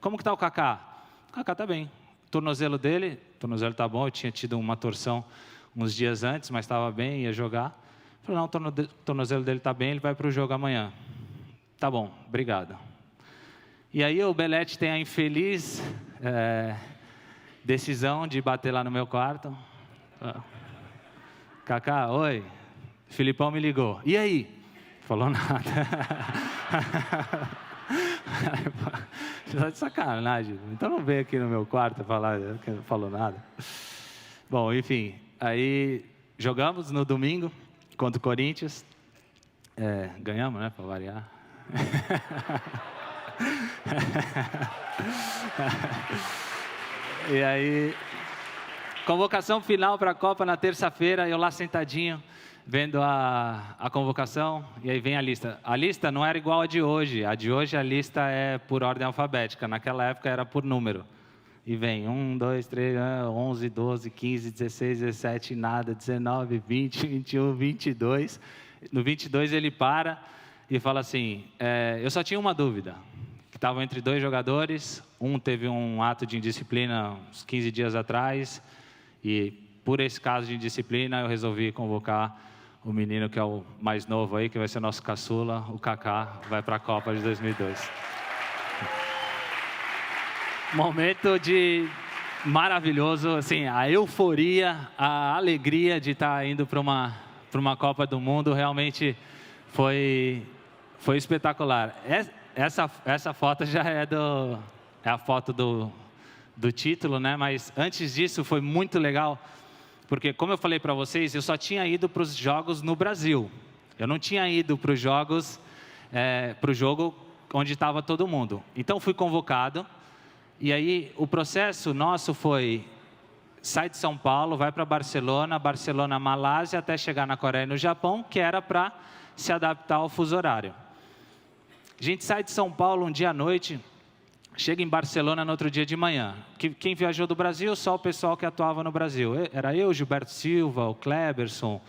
Como que está o Kaká? O Kaká está bem. O tornozelo está bom. Eu tinha tido uma torção uns dias antes, mas estava bem, ia jogar. Falei, não, o tornozelo dele está bem, ele vai para o jogo amanhã. Tá bom, obrigado. E aí o Belete tem a infeliz decisão de bater lá no meu quarto. Kaká, oi, Filipão me ligou. E aí? Falou nada. Tá de sacanagem. Então não veio aqui no meu quarto falar que não falou nada. Bom, enfim, aí jogamos no domingo contra o Corinthians. Ganhamos, né, para variar. E aí, convocação final para a Copa na terça-feira, eu lá sentadinho, vendo a convocação, e aí vem a lista. A lista não era igual a de hoje. A de hoje, a lista é por ordem alfabética. Naquela época, era por número. E vem 1, 2, 3, 11, 12, 15, 16, 17, nada, 19, 20, 21, 22. No 22, ele para e fala assim, eu só tinha uma dúvida, que estavam entre 2 jogadores, um teve um ato de indisciplina uns 15 dias atrás, e por esse caso de indisciplina, eu resolvi convocar o menino que é o mais novo aí, que vai ser nosso caçula, o Kaká, vai para a Copa de 2002. Momento maravilhoso, assim, a euforia, a alegria de estar indo para uma Copa do Mundo, realmente foi espetacular. Essa foto já é a foto do título, né? Mas antes disso foi muito legal, porque como eu falei para vocês, eu só tinha ido para os jogos no Brasil. Eu não tinha ido para os jogos, para o jogo onde estava todo mundo. Então fui convocado, e aí o processo nosso foi, sai de São Paulo, vai para Barcelona, Malásia, até chegar na Coreia e no Japão, que era para se adaptar ao fuso horário. A gente sai de São Paulo um dia à noite, chega em Barcelona no outro dia de manhã. Quem viajou do Brasil, só o pessoal que atuava no Brasil. Era eu, Gilberto Silva, o Kleberson,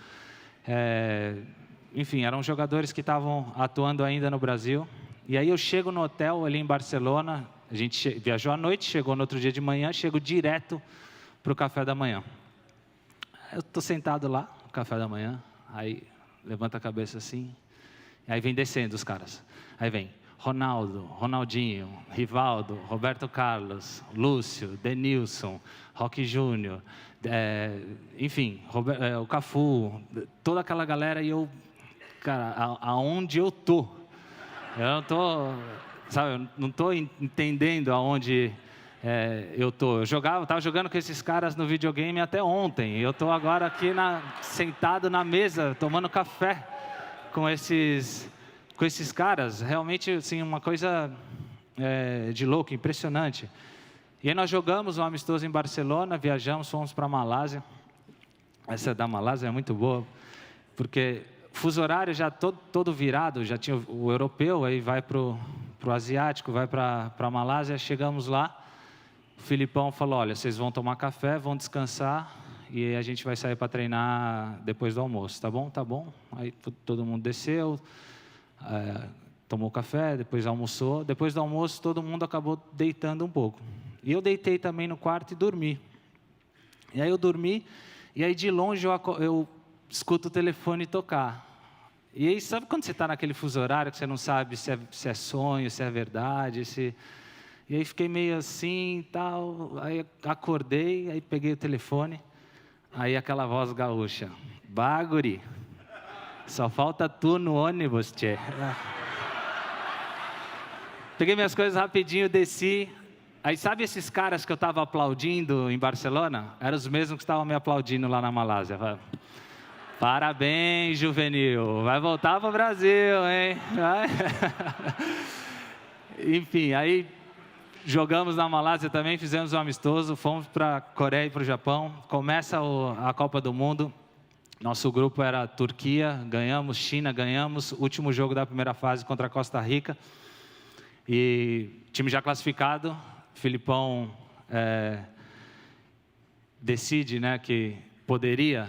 enfim, eram jogadores que estavam atuando ainda no Brasil. E aí eu chego no hotel ali em Barcelona, a gente viajou à noite, chegou no outro dia de manhã, chego direto para o café da manhã. Eu estou sentado lá, no café da manhã, aí levanta a cabeça assim, e aí vem descendo os caras. Aí vem Ronaldo, Ronaldinho, Rivaldo, Roberto Carlos, Lúcio, Denilson, Roque Júnior, enfim, o Cafu, toda aquela galera, e eu, cara, aonde eu tô? Eu não tô, sabe, eu não tô entendendo aonde eu tô. Eu estava jogando com esses caras no videogame até ontem, e eu tô agora aqui sentado na mesa, tomando café com esses caras, realmente, assim, uma coisa de louco, impressionante. E aí nós jogamos um amistoso em Barcelona, viajamos, fomos para a Malásia. Essa da Malásia é muito boa, porque fuso horário já todo virado, já tinha o europeu, aí vai para o asiático, vai para a Malásia. Chegamos lá, o Filipão falou, olha, vocês vão tomar café, vão descansar, e a gente vai sair para treinar depois do almoço, tá bom? Tá bom. Aí todo mundo desceu, tomou café, depois almoçou. Depois do almoço, todo mundo acabou deitando um pouco. E eu deitei também no quarto e dormi. E aí eu dormi, e aí de longe eu escuto o telefone tocar. E aí, sabe quando você está naquele fuso horário que você não sabe se é sonho, se é verdade, E aí fiquei meio assim e tal, aí acordei, aí peguei o telefone, aí aquela voz gaúcha, bah, guri, só falta tu no ônibus, tchê. Peguei minhas coisas rapidinho, desci. Aí sabe esses caras que eu estava aplaudindo em Barcelona? Eram os mesmos que estavam me aplaudindo lá na Malásia. Parabéns, juvenil. Vai voltar para o Brasil, hein? Enfim, aí jogamos na Malásia também, fizemos um amistoso, fomos para a Coreia e para o Japão. Começa a Copa do Mundo. Nosso grupo era Turquia, ganhamos, China, ganhamos. Último jogo da primeira fase contra a Costa Rica. E time já classificado, Filipão decide, né, que poderia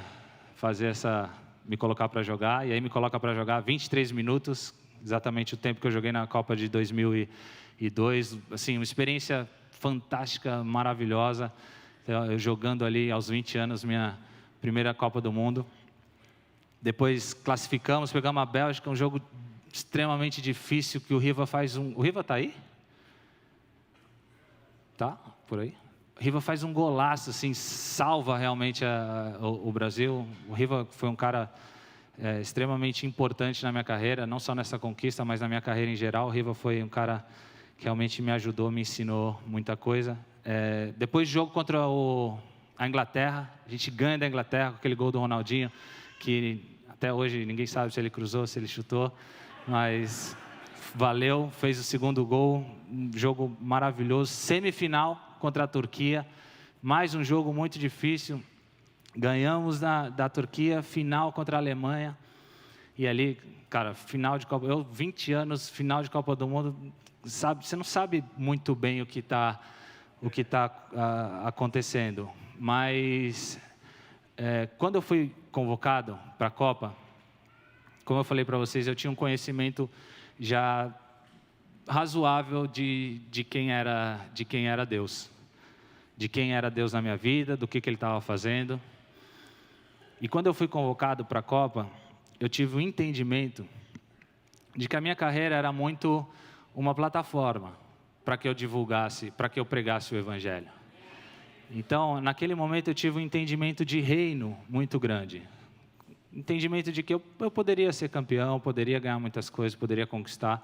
me colocar para jogar, e aí me coloca para jogar 23 minutos, exatamente o tempo que eu joguei na Copa de 2002, assim, uma experiência fantástica, maravilhosa, eu jogando ali aos 20 anos, minha primeira Copa do Mundo. Depois classificamos, pegamos a Bélgica, um jogo extremamente difícil que o Riva faz um... O Riva está aí? Tá? Por aí? O Riva faz um golaço, assim, salva realmente o Brasil. O Riva foi um cara extremamente importante na minha carreira, não só nessa conquista, mas na minha carreira em geral. O Riva foi um cara que realmente me ajudou, me ensinou muita coisa. Depois do jogo contra a Inglaterra, a gente ganha da Inglaterra com aquele gol do Ronaldinho, que até hoje ninguém sabe se ele cruzou, se ele chutou, mas valeu, fez o segundo gol, um jogo maravilhoso, semifinal contra a Turquia, mais um jogo muito difícil, ganhamos da Turquia, final contra a Alemanha, e ali, cara, final de Copa, 20 anos, final de Copa do Mundo, você não sabe muito bem o que tá acontecendo, mas quando eu fui convocado para a Copa, como eu falei para vocês, eu tinha um conhecimento já razoável de quem era Deus, de quem era Deus na minha vida, do que Ele estava fazendo. E quando eu fui convocado para a Copa, eu tive um entendimento de que a minha carreira era muito uma plataforma para que eu divulgasse, para que eu pregasse o Evangelho. Então, naquele momento eu tive um entendimento de reino muito grande. Entendimento de que eu poderia ser campeão, poderia ganhar muitas coisas, poderia conquistar,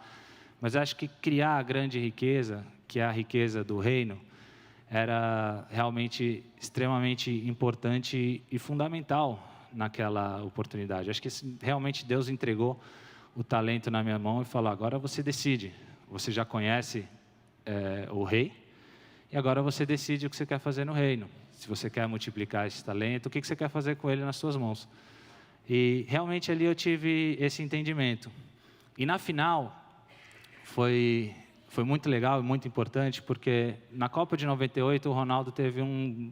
mas acho que criar a grande riqueza, que é a riqueza do reino, era realmente extremamente importante e fundamental naquela oportunidade. Acho que realmente Deus entregou o talento na minha mão e falou: agora você decide. Você já conhece o rei, e agora você decide o que você quer fazer no reino. Se você quer multiplicar esse talento, o que você quer fazer com ele nas suas mãos. E realmente ali eu tive esse entendimento. E na final, foi muito legal e muito importante, porque na Copa de 98 o Ronaldo teve um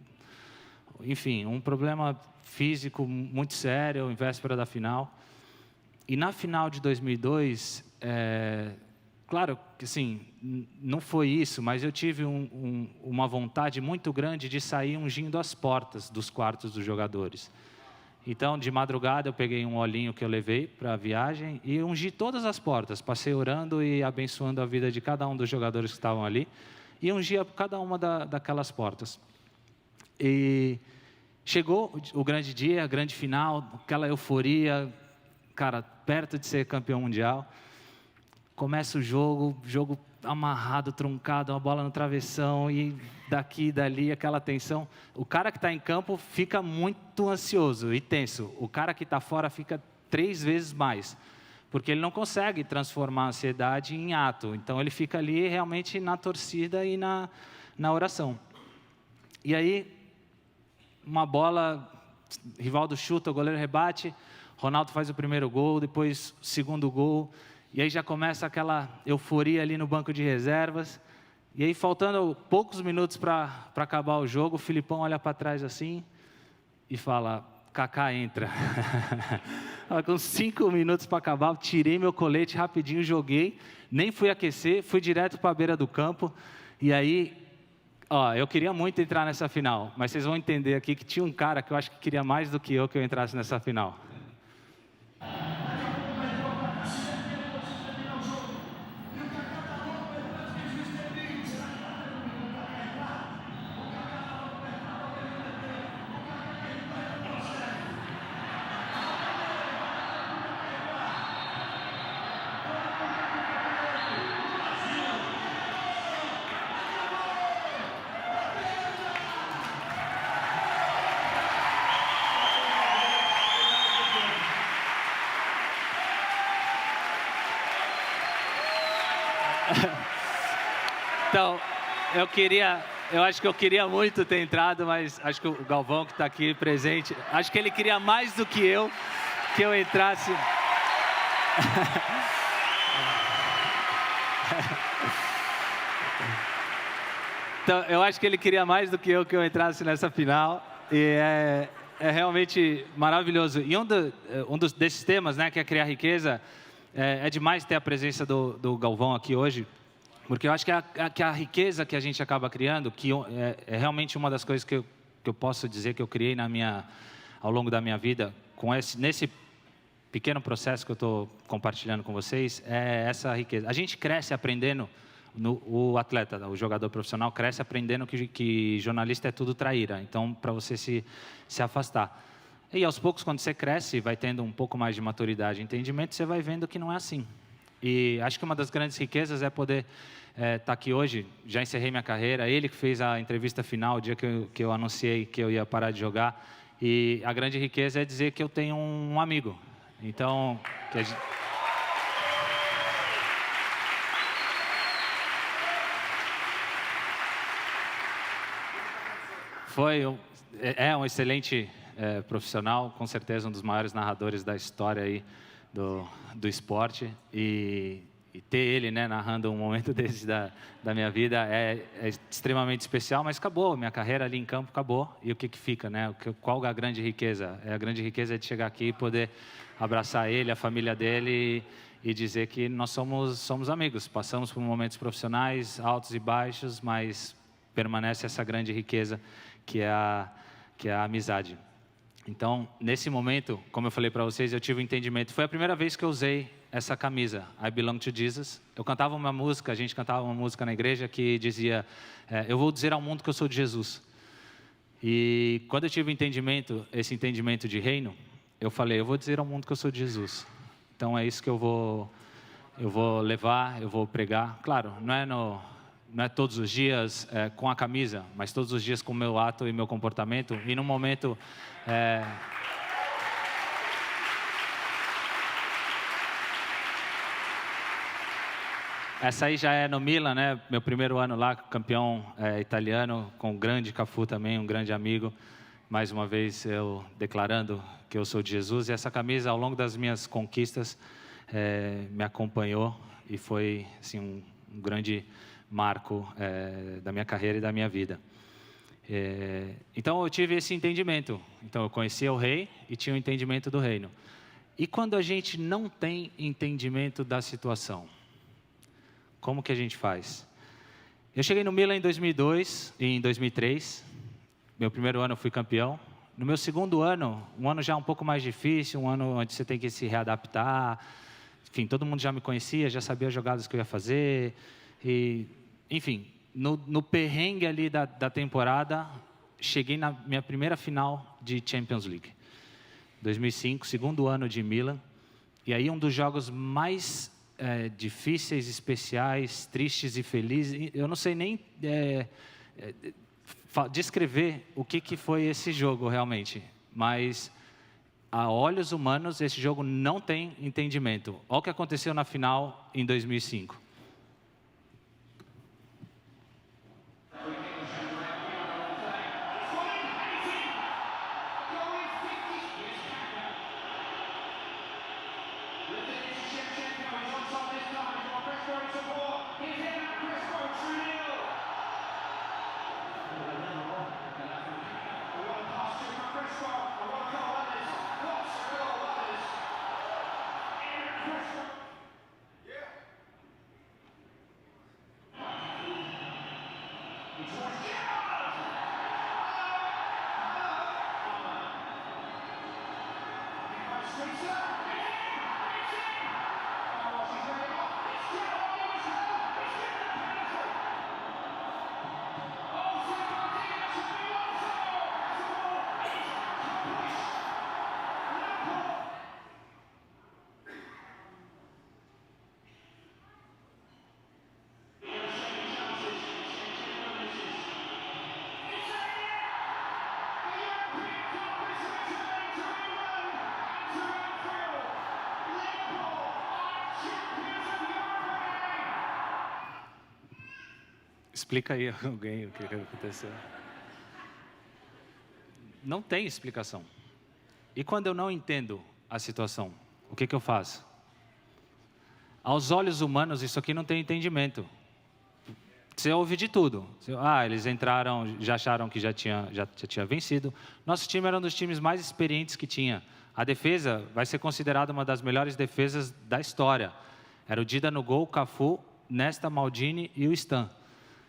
problema físico muito sério, em véspera da final. E na final de 2002, claro que assim, não foi isso, mas eu tive uma vontade muito grande de sair ungindo as portas dos quartos dos jogadores. Então, de madrugada, eu peguei um olhinho que eu levei para a viagem e ungi todas as portas. Passei orando e abençoando a vida de cada um dos jogadores que estavam ali e ungia cada uma daquelas portas. E chegou o grande dia, a grande final, aquela euforia, cara, perto de ser campeão mundial. Começa o jogo amarrado, truncado, uma bola no travessão e daqui e dali, aquela tensão. O cara que está em campo fica muito ansioso e tenso. O cara que está fora fica 3 vezes mais, porque ele não consegue transformar a ansiedade em ato. Então, ele fica ali realmente na torcida e na oração. E aí, uma bola, Rivaldo chuta, o goleiro rebate, Ronaldo faz o primeiro gol, depois o segundo gol. E aí já começa aquela euforia ali no banco de reservas. E aí, faltando poucos minutos para acabar o jogo, o Filipão olha para trás assim e fala: Kaká entra. Com 5 minutos para acabar, eu tirei meu colete rapidinho, joguei, nem fui aquecer, fui direto para a beira do campo. E aí, eu queria muito entrar nessa final, mas vocês vão entender aqui que tinha um cara que eu acho que queria mais do que eu entrasse nessa final. Então, eu acho que eu queria muito ter entrado, mas acho que o Galvão, que está aqui presente, acho que ele queria mais do que eu entrasse. Então, eu acho que ele queria mais do que eu entrasse nessa final, e é realmente maravilhoso. E desses temas, né, que é criar riqueza, é demais ter a presença do Galvão aqui hoje, porque eu acho que a riqueza que a gente acaba criando, que é realmente uma das coisas que eu posso dizer que eu criei ao longo da minha vida, nesse pequeno processo que eu estou compartilhando com vocês é essa riqueza. A gente cresce aprendendo, o atleta, o jogador profissional, cresce aprendendo que jornalista é tudo traíra. Então, para você se afastar. E aos poucos, quando você cresce, vai tendo um pouco mais de maturidade e entendimento, você vai vendo que não é assim. E acho que uma das grandes riquezas é poder estar aqui hoje. Já encerrei minha carreira. Ele que fez a entrevista final, o dia que eu anunciei que eu ia parar de jogar. E a grande riqueza é dizer que eu tenho um amigo. Então, que a gente... É um excelente profissional, com certeza um dos maiores narradores da história aí do esporte, e ter ele, né, narrando um momento desse da minha vida é extremamente especial, mas acabou, minha carreira ali em campo acabou, e o que fica, né? Qual a grande riqueza? A grande riqueza é de chegar aqui e poder abraçar ele, a família dele, e dizer que nós somos amigos, passamos por momentos profissionais altos e baixos, mas permanece essa grande riqueza que é a amizade. Então, nesse momento, como eu falei para vocês, eu tive um entendimento. Foi a primeira vez que eu usei essa camisa, I Belong to Jesus. Eu cantava uma música, a gente cantava uma música na igreja que dizia, eu vou dizer ao mundo que eu sou de Jesus. E quando eu tive esse entendimento de reino, eu falei, eu vou dizer ao mundo que eu sou de Jesus. Então, é isso que eu vou levar, eu vou pregar. Claro, não é todos os dias com a camisa, mas todos os dias com o meu ato e meu comportamento. E num momento... Essa aí já é no Milan, né? Meu primeiro ano lá, campeão italiano, com o grande Cafu também, um grande amigo. Mais uma vez eu declarando que eu sou de Jesus. E essa camisa, ao longo das minhas conquistas, me acompanhou e foi assim, um grande marco da minha carreira e da minha vida. Então eu tive esse entendimento. Então eu conhecia o rei e tinha o entendimento do reino. E quando a gente não tem entendimento da situação, como que a gente faz? Eu cheguei no Milan em 2002 e em 2003. Meu primeiro ano eu fui campeão. No meu segundo ano, um ano já um pouco mais difícil, um ano onde você tem que se readaptar. Enfim, todo mundo já me conhecia, já sabia as jogadas que eu ia fazer. E, enfim, no perrengue ali da temporada, cheguei na minha primeira final de Champions League. 2005, segundo ano de Milan. E aí um dos jogos mais difíceis, especiais, tristes e felizes. Eu não sei nem descrever o que foi esse jogo realmente. Mas, a olhos humanos, esse jogo não tem entendimento. Olha o que aconteceu na final em 2005. Explica aí alguém o que aconteceu. Não tem explicação. E quando eu não entendo a situação, o que eu faço? Aos olhos humanos, isso aqui não tem entendimento. Você ouve de tudo. Eles entraram, já acharam que já tinha vencido. Nosso time era um dos times mais experientes que tinha. A defesa vai ser considerada uma das melhores defesas da história. Era o Dida no gol, o Cafu, Nesta, Maldini e o Stan.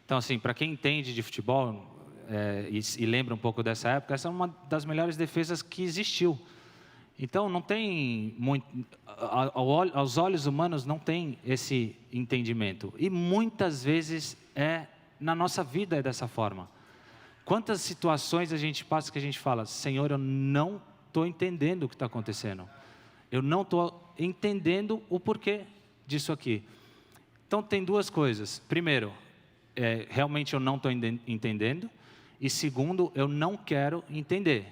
Então, assim, para quem entende de futebol e lembra um pouco dessa época, essa é uma das melhores defesas que existiu. Então, não tem muito, aos olhos humanos não tem esse entendimento. E muitas vezes na nossa vida é dessa forma. Quantas situações a gente passa que a gente fala, Senhor, eu não estou entendendo o que está acontecendo. Eu não estou entendendo o porquê disso aqui. Então, tem duas coisas. Primeiro, realmente eu não estou entendendo. E segundo, eu não quero entender.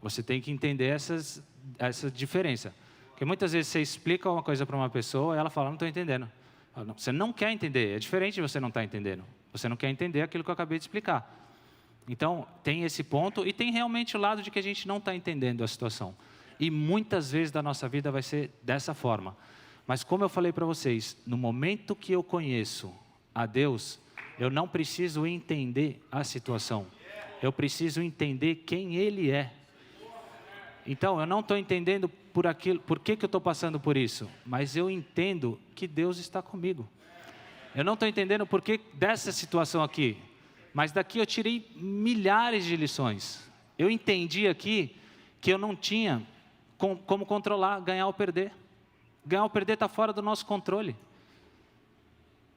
Você tem que entender essa diferença. Porque muitas vezes você explica uma coisa para uma pessoa e ela fala, não estou entendendo. Fala, não, você não quer entender, é diferente de você não estar entendendo. Você não quer entender aquilo que eu acabei de explicar. Então, tem esse ponto e tem realmente o lado de que a gente não está entendendo a situação. E muitas vezes da nossa vida vai ser dessa forma. Mas como eu falei para vocês, no momento que eu conheço a Deus, eu não preciso entender a situação. Eu preciso entender quem Ele é. Então, eu não estou entendendo por que eu estou passando por isso, mas eu entendo que Deus está comigo. Eu não estou entendendo por que dessa situação aqui, mas daqui eu tirei milhares de lições. Eu entendi aqui que eu não tinha como controlar, ganhar ou perder. Ganhar ou perder está fora do nosso controle.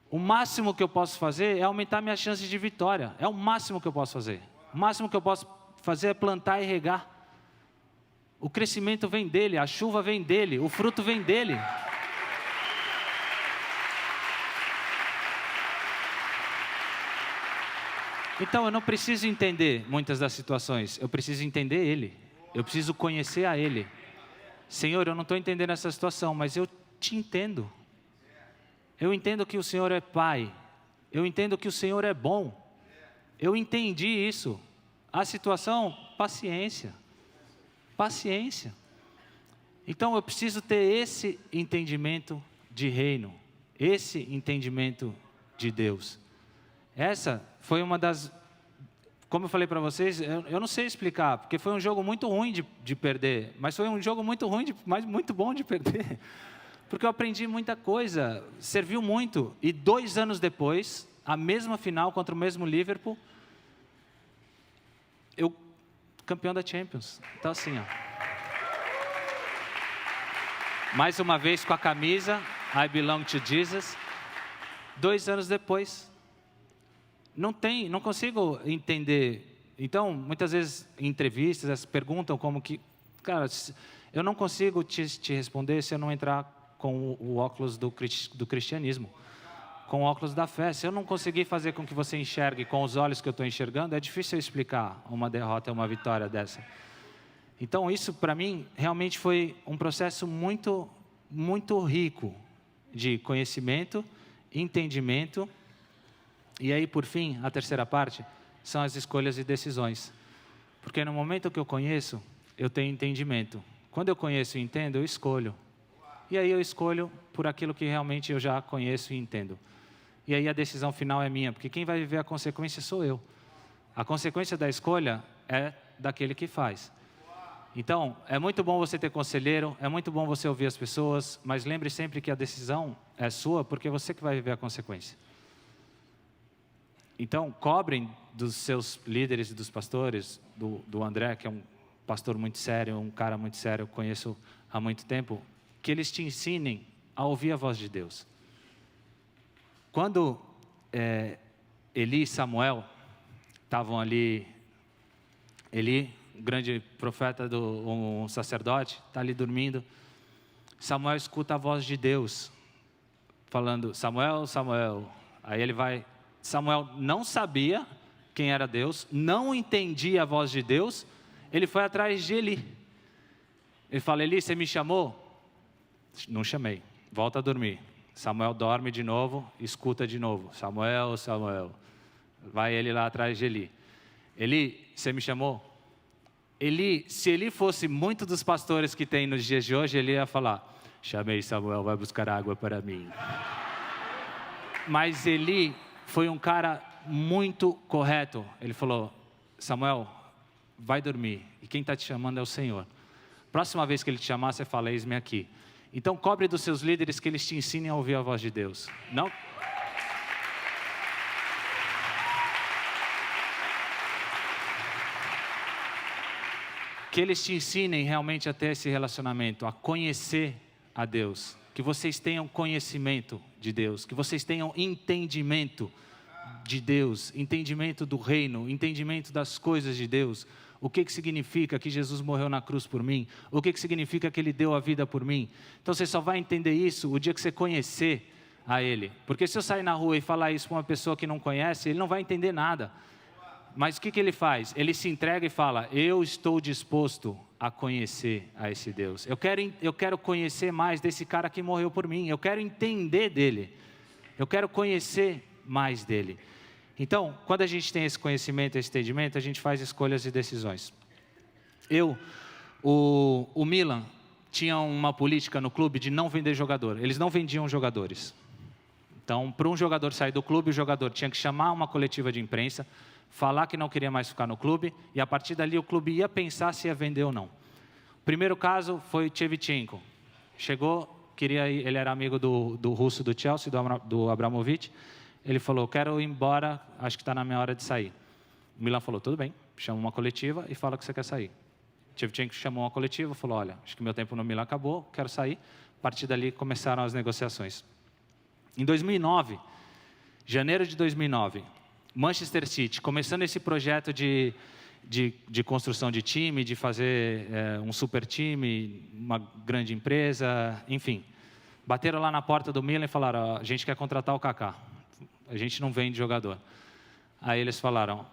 O máximo que eu posso fazer é aumentar minhas chances de vitória. É o máximo que eu posso fazer. O máximo que eu posso fazer é plantar e regar. O crescimento vem dele, a chuva vem dele, o fruto vem dele. Então, eu não preciso entender muitas das situações, eu preciso entender Ele. Eu preciso conhecer a Ele. Senhor, eu não estou entendendo essa situação, mas eu te entendo. Eu entendo que o Senhor é Pai. Eu entendo que o Senhor é bom. Eu entendi isso. A situação, paciência. Paciência. Então, eu preciso ter esse entendimento de reino. Esse entendimento de Deus. Essa foi uma das... Como eu falei para vocês, eu não sei explicar, porque foi um jogo muito ruim de perder, mas foi um jogo muito ruim, mas muito bom de perder. Porque eu aprendi muita coisa, serviu muito. E 2 anos depois, a mesma final contra o mesmo Liverpool, eu campeão da Champions. Então assim, ó. Mais uma vez com a camisa, I belong to Jesus. 2 anos depois. Não consigo entender. Então, muitas vezes em entrevistas, elas perguntam como que... Cara, eu não consigo te responder se eu não entrar com o óculos do cristianismo, com o óculos da fé. Se eu não conseguir fazer com que você enxergue com os olhos que eu estou enxergando, é difícil eu explicar uma derrota, uma vitória dessa. Então, isso para mim realmente foi um processo muito, muito rico de conhecimento, entendimento. E aí, por fim, a terceira parte, são as escolhas e decisões. Porque no momento que eu conheço, eu tenho entendimento. Quando eu conheço e entendo, eu escolho. E aí eu escolho por aquilo que realmente eu já conheço e entendo. E aí a decisão final é minha, porque quem vai viver a consequência sou eu. A consequência da escolha é daquele que faz. Então, é muito bom você ter conselheiro, é muito bom você ouvir as pessoas, mas lembre sempre que a decisão é sua, porque é você que vai viver a consequência. Então, cobrem dos seus líderes e dos pastores, do André, que é um pastor muito sério, um cara muito sério, eu conheço há muito tempo, que eles te ensinem a ouvir a voz de Deus. Quando Eli e Samuel estavam ali, Eli, um grande profeta, um sacerdote, está ali dormindo, Samuel escuta a voz de Deus, falando, Samuel, Samuel. Aí ele vai... Samuel não sabia quem era Deus, não entendia a voz de Deus, ele foi atrás de Eli. Ele fala, Eli, você me chamou? Não chamei, volta a dormir. Samuel dorme de novo, escuta de novo, Samuel, Samuel. Vai ele lá atrás de Eli. Eli, você me chamou? Eli, se Eli fosse muito dos pastores que tem nos dias de hoje, ele ia falar, chamei Samuel, vai buscar água para mim. Mas Eli foi um cara muito correto. Ele falou, Samuel, vai dormir. E quem está te chamando é o Senhor. Próxima vez que ele te chamar, você fala, eis-me aqui. Então, cobre dos seus líderes que eles te ensinem a ouvir a voz de Deus. Não? que eles te ensinem realmente a ter esse relacionamento, a conhecer a Deus, que vocês tenham conhecimento de Deus, que vocês tenham entendimento de Deus, entendimento do reino, entendimento das coisas de Deus. O que significa que Jesus morreu na cruz por mim? O que significa que Ele deu a vida por mim? Então você só vai entender isso o dia que você conhecer a Ele. Porque se eu sair na rua e falar isso para uma pessoa que não conhece, ele não vai entender nada. Mas o que ele faz? Ele se entrega e fala: eu estou disposto a conhecer a esse Deus. Eu quero conhecer mais desse cara que morreu por mim. Eu quero entender dele. Eu quero conhecer mais dele. Então, quando a gente tem esse conhecimento, esse entendimento, a gente faz escolhas e decisões. O Milan tinha uma política no clube de não vender jogador. Eles não vendiam jogadores. Então, para um jogador sair do clube, o jogador tinha que chamar uma coletiva de imprensa, falar que não queria mais ficar no clube, e a partir dali o clube ia pensar se ia vender ou não. O primeiro caso foi Shevchenko. Chegou, ele era amigo do russo do Chelsea, do Abramovich. Ele falou: quero ir embora, acho que está na minha hora de sair. O Milan falou: tudo bem, chama uma coletiva e fala que você quer sair. Shevchenko chamou uma coletiva, falou: olha, acho que meu tempo no Milan acabou, quero sair. A partir dali começaram as negociações. Em 2009, janeiro de 2009, Manchester City, começando esse projeto de construção de time, de fazer um super time, uma grande empresa, enfim. Bateram lá na porta do Milan e falaram: a gente quer contratar o Kaká, a gente não vende jogador. Aí eles falaram: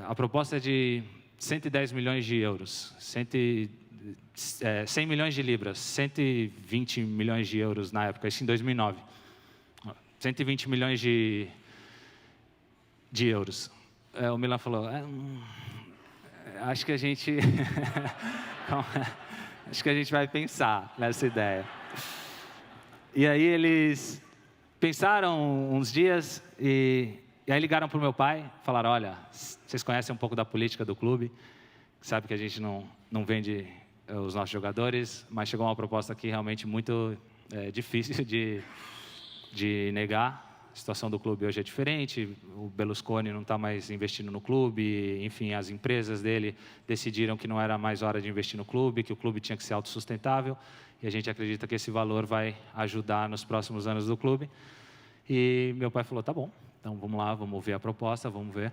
a proposta é de 110 milhões de euros, 100 milhões de libras, 120 milhões de euros na época, isso em 2009. 120 milhões de euros. O Milan falou: acho que a gente acho que a gente vai pensar nessa ideia. E aí eles pensaram uns dias e aí ligaram para o meu pai, falaram: olha, vocês conhecem um pouco da política do clube, sabe que a gente não vende os nossos jogadores, mas chegou uma proposta aqui realmente muito difícil de negar. A situação do clube hoje é diferente, o Berlusconi não está mais investindo no clube, enfim, as empresas dele decidiram que não era mais hora de investir no clube, que o clube tinha que ser autossustentável, e a gente acredita que esse valor vai ajudar nos próximos anos do clube. E meu pai falou: tá bom, então vamos lá, vamos ver a proposta, vamos ver.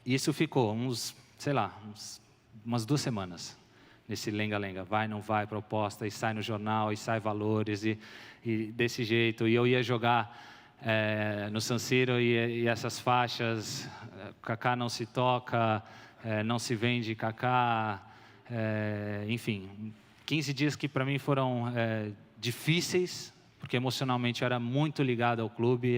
E isso ficou umas 2 semanas, nesse lenga-lenga, vai, não vai, proposta, e sai no jornal, e sai valores, e desse jeito. E eu ia jogar no San Siro e essas faixas, Kaká não se toca, não se vende Kaká, enfim, 15 dias que para mim foram difíceis, porque emocionalmente eu era muito ligado ao clube,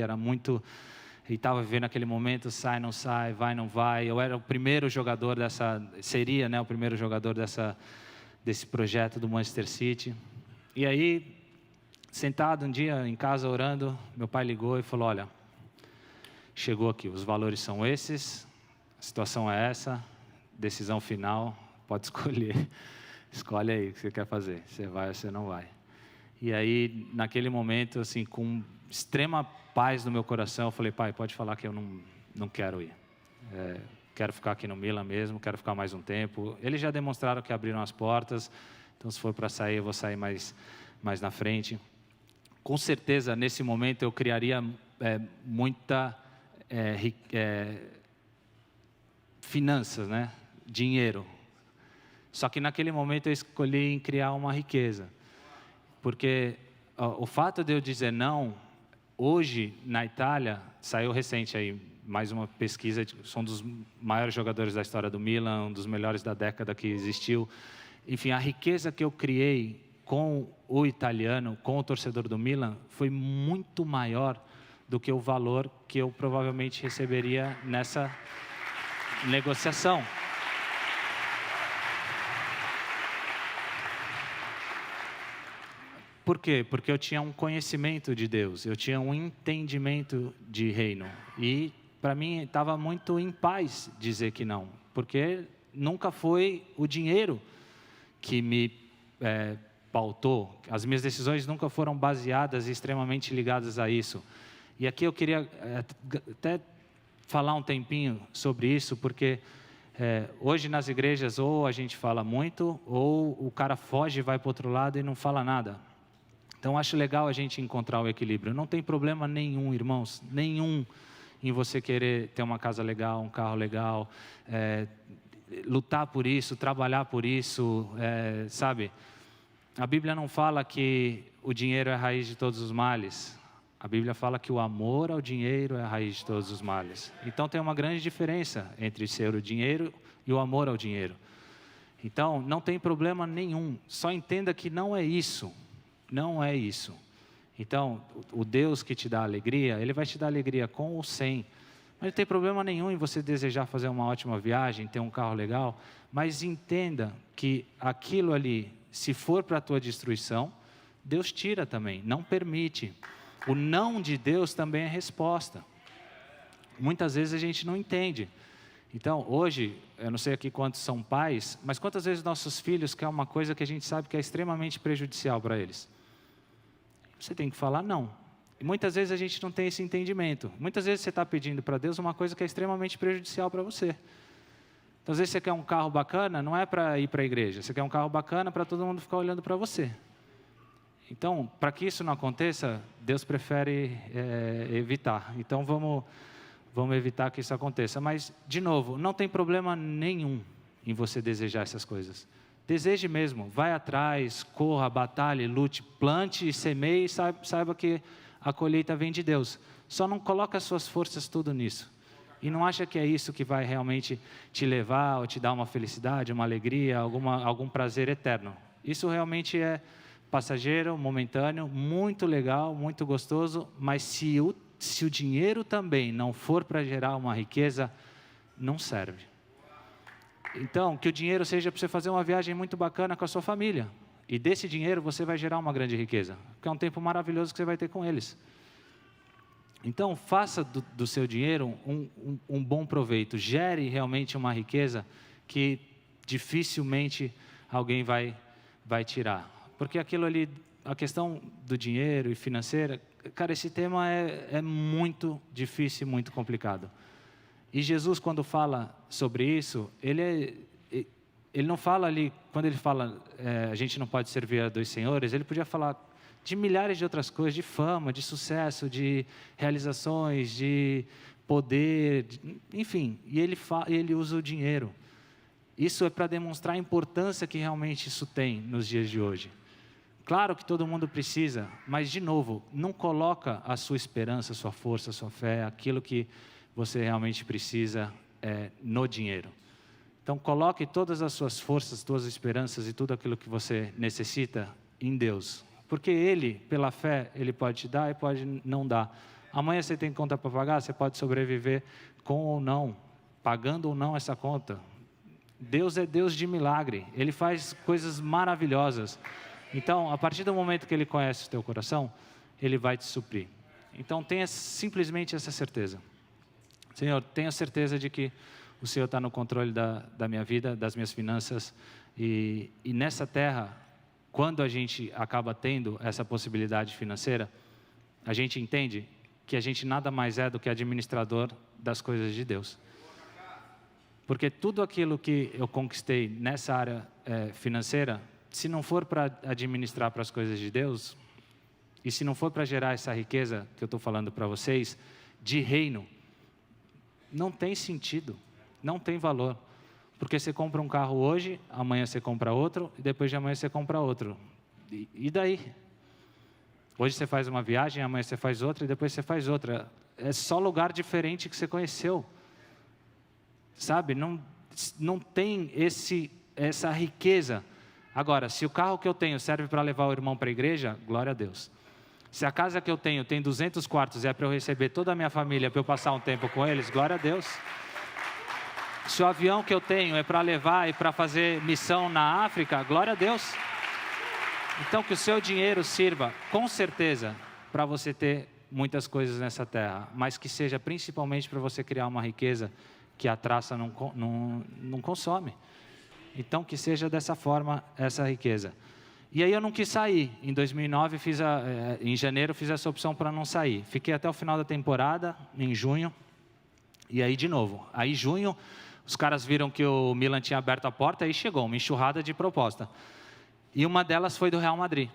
e estava vivendo aquele momento, sai, não sai, vai, não vai. Eu era o primeiro jogador seria, né, o primeiro jogador desse projeto do Manchester City. E aí, sentado um dia em casa orando, meu pai ligou e falou: olha, chegou aqui, os valores são esses, a situação é essa, decisão final, pode escolher. Escolhe aí o que você quer fazer, você vai ou você não vai. E aí, naquele momento, assim, com extrema paz no meu coração, eu falei: pai, pode falar que eu não quero ir. Quero ficar aqui no Milan mesmo, quero ficar mais um tempo. Eles já demonstraram que abriram as portas, então se for para sair, eu vou sair mais na frente. Com certeza, nesse momento, eu criaria muita finanças, né? Dinheiro. Só que naquele momento eu escolhi em criar uma riqueza. Porque o fato de eu dizer não, hoje na Itália, saiu recente aí, mais uma pesquisa, são um dos maiores jogadores da história do Milan, um dos melhores da década que existiu. Enfim, a riqueza que eu criei com o italiano, com o torcedor do Milan, foi muito maior do que o valor que eu provavelmente receberia nessa negociação. Por quê? Porque eu tinha um conhecimento de Deus, eu tinha um entendimento de reino. E, para mim, estava muito em paz dizer que não, porque nunca foi o dinheiro que me pautou. As minhas decisões nunca foram baseadas e extremamente ligadas a isso. E aqui eu queria até falar um tempinho sobre isso, porque Hoje nas igrejas ou a gente fala muito, ou o cara foge e vai para o outro lado e não fala nada. Então acho legal a gente encontrar o equilíbrio. Não tem problema nenhum, irmãos, nenhum em você querer ter uma casa legal, um carro legal, lutar por isso, trabalhar por isso, sabe? A Bíblia não fala que o dinheiro é a raiz de todos os males. A Bíblia fala que o amor ao dinheiro é a raiz de todos os males. Então tem uma grande diferença entre ser o dinheiro e o amor ao dinheiro. Então não tem problema nenhum, só entenda que não é isso, não é isso. Então o Deus que te dá alegria, Ele vai te dar alegria com ou sem. Mas não tem problema nenhum em você desejar fazer uma ótima viagem, ter um carro legal, mas entenda que aquilo ali, se for para a tua destruição, Deus tira também, não permite. O não de Deus também é resposta. Muitas vezes a gente não entende. Então, hoje, eu não sei aqui quantos são pais, mas quantas vezes nossos filhos querem uma coisa que a gente sabe que é extremamente prejudicial para eles? Você tem que falar não. E muitas vezes a gente não tem esse entendimento. Muitas vezes você está pedindo para Deus uma coisa que é extremamente prejudicial para você. Então, às vezes você quer um carro bacana, não é para ir para a igreja. Você quer um carro bacana para todo mundo ficar olhando para você. Então, para que isso não aconteça, Deus prefere evitar. Então, vamos evitar que isso aconteça. Mas, de novo, não tem problema nenhum em você desejar essas coisas. Deseje mesmo, vai atrás, corra, batalhe, lute, plante, semeie e saiba que a colheita vem de Deus. Só não coloque as suas forças tudo nisso. E não acha que é isso que vai realmente te levar ou te dar uma felicidade, uma alegria, algum prazer eterno. Isso realmente é passageiro, momentâneo, muito legal, muito gostoso, mas se o dinheiro também não for para gerar uma riqueza, não serve. Então, que o dinheiro seja para você fazer uma viagem muito bacana com a sua família. E desse dinheiro você vai gerar uma grande riqueza, porque é um tempo maravilhoso que você vai ter com eles. Então, faça do seu dinheiro um bom proveito, gere realmente uma riqueza que dificilmente alguém vai tirar. Porque aquilo ali, a questão do dinheiro e financeira, cara, esse tema é muito difícil e muito complicado. E Jesus, quando fala sobre isso, ele não fala ali, quando ele fala, a gente não pode servir a dois senhores, ele podia falar de milhares de outras coisas, de fama, de sucesso, de realizações, de poder, enfim, e ele usa o dinheiro. Isso é para demonstrar a importância que realmente isso tem nos dias de hoje. Claro que todo mundo precisa, mas, de novo, não coloca a sua esperança, a sua força, a sua fé, aquilo que você realmente precisa no dinheiro. Então, coloque todas as suas forças, suas esperanças e tudo aquilo que você necessita em Deus. Porque Ele, pela fé, Ele pode te dar e pode não dar. Amanhã você tem conta para pagar, você pode sobreviver com ou não, pagando ou não essa conta. Deus é Deus de milagre, Ele faz coisas maravilhosas. Então, a partir do momento que Ele conhece o teu coração, Ele vai te suprir. Então, tenha simplesmente essa certeza. Senhor, tenha certeza de que o Senhor está no controle da minha vida, das minhas finanças. E nessa terra, quando a gente acaba tendo essa possibilidade financeira, a gente entende que a gente nada mais é do que administrador das coisas de Deus. Porque tudo aquilo que eu conquistei nessa área financeira, se não for para administrar para as coisas de Deus, e se não for para gerar essa riqueza que eu estou falando para vocês, de reino, não tem sentido, não tem valor. Porque você compra um carro hoje, amanhã você compra outro, e depois de amanhã você compra outro. E daí? Hoje você faz uma viagem, amanhã você faz outra, e depois você faz outra. É só lugar diferente que você conheceu. Sabe? Não tem essa riqueza. Agora, se o carro que eu tenho serve para levar o irmão para a igreja, glória a Deus. Se a casa que eu tenho tem 200 quartos e é para eu receber toda a minha família, para eu passar um tempo com eles, glória a Deus. Se o avião que eu tenho é para levar e para fazer missão na África, glória a Deus. Então, que o seu dinheiro sirva, com certeza, para você ter muitas coisas nessa terra, mas que seja principalmente para você criar uma riqueza que a traça não consome. Então, que seja dessa forma essa riqueza. E aí eu não quis sair. Em 2009, em janeiro, fiz essa opção para não sair. Fiquei até o final da temporada, em junho. E aí, de novo. Aí, junho, Os caras viram que o Milan tinha aberto a porta e chegou uma enxurrada de proposta. E uma delas foi do Real Madrid.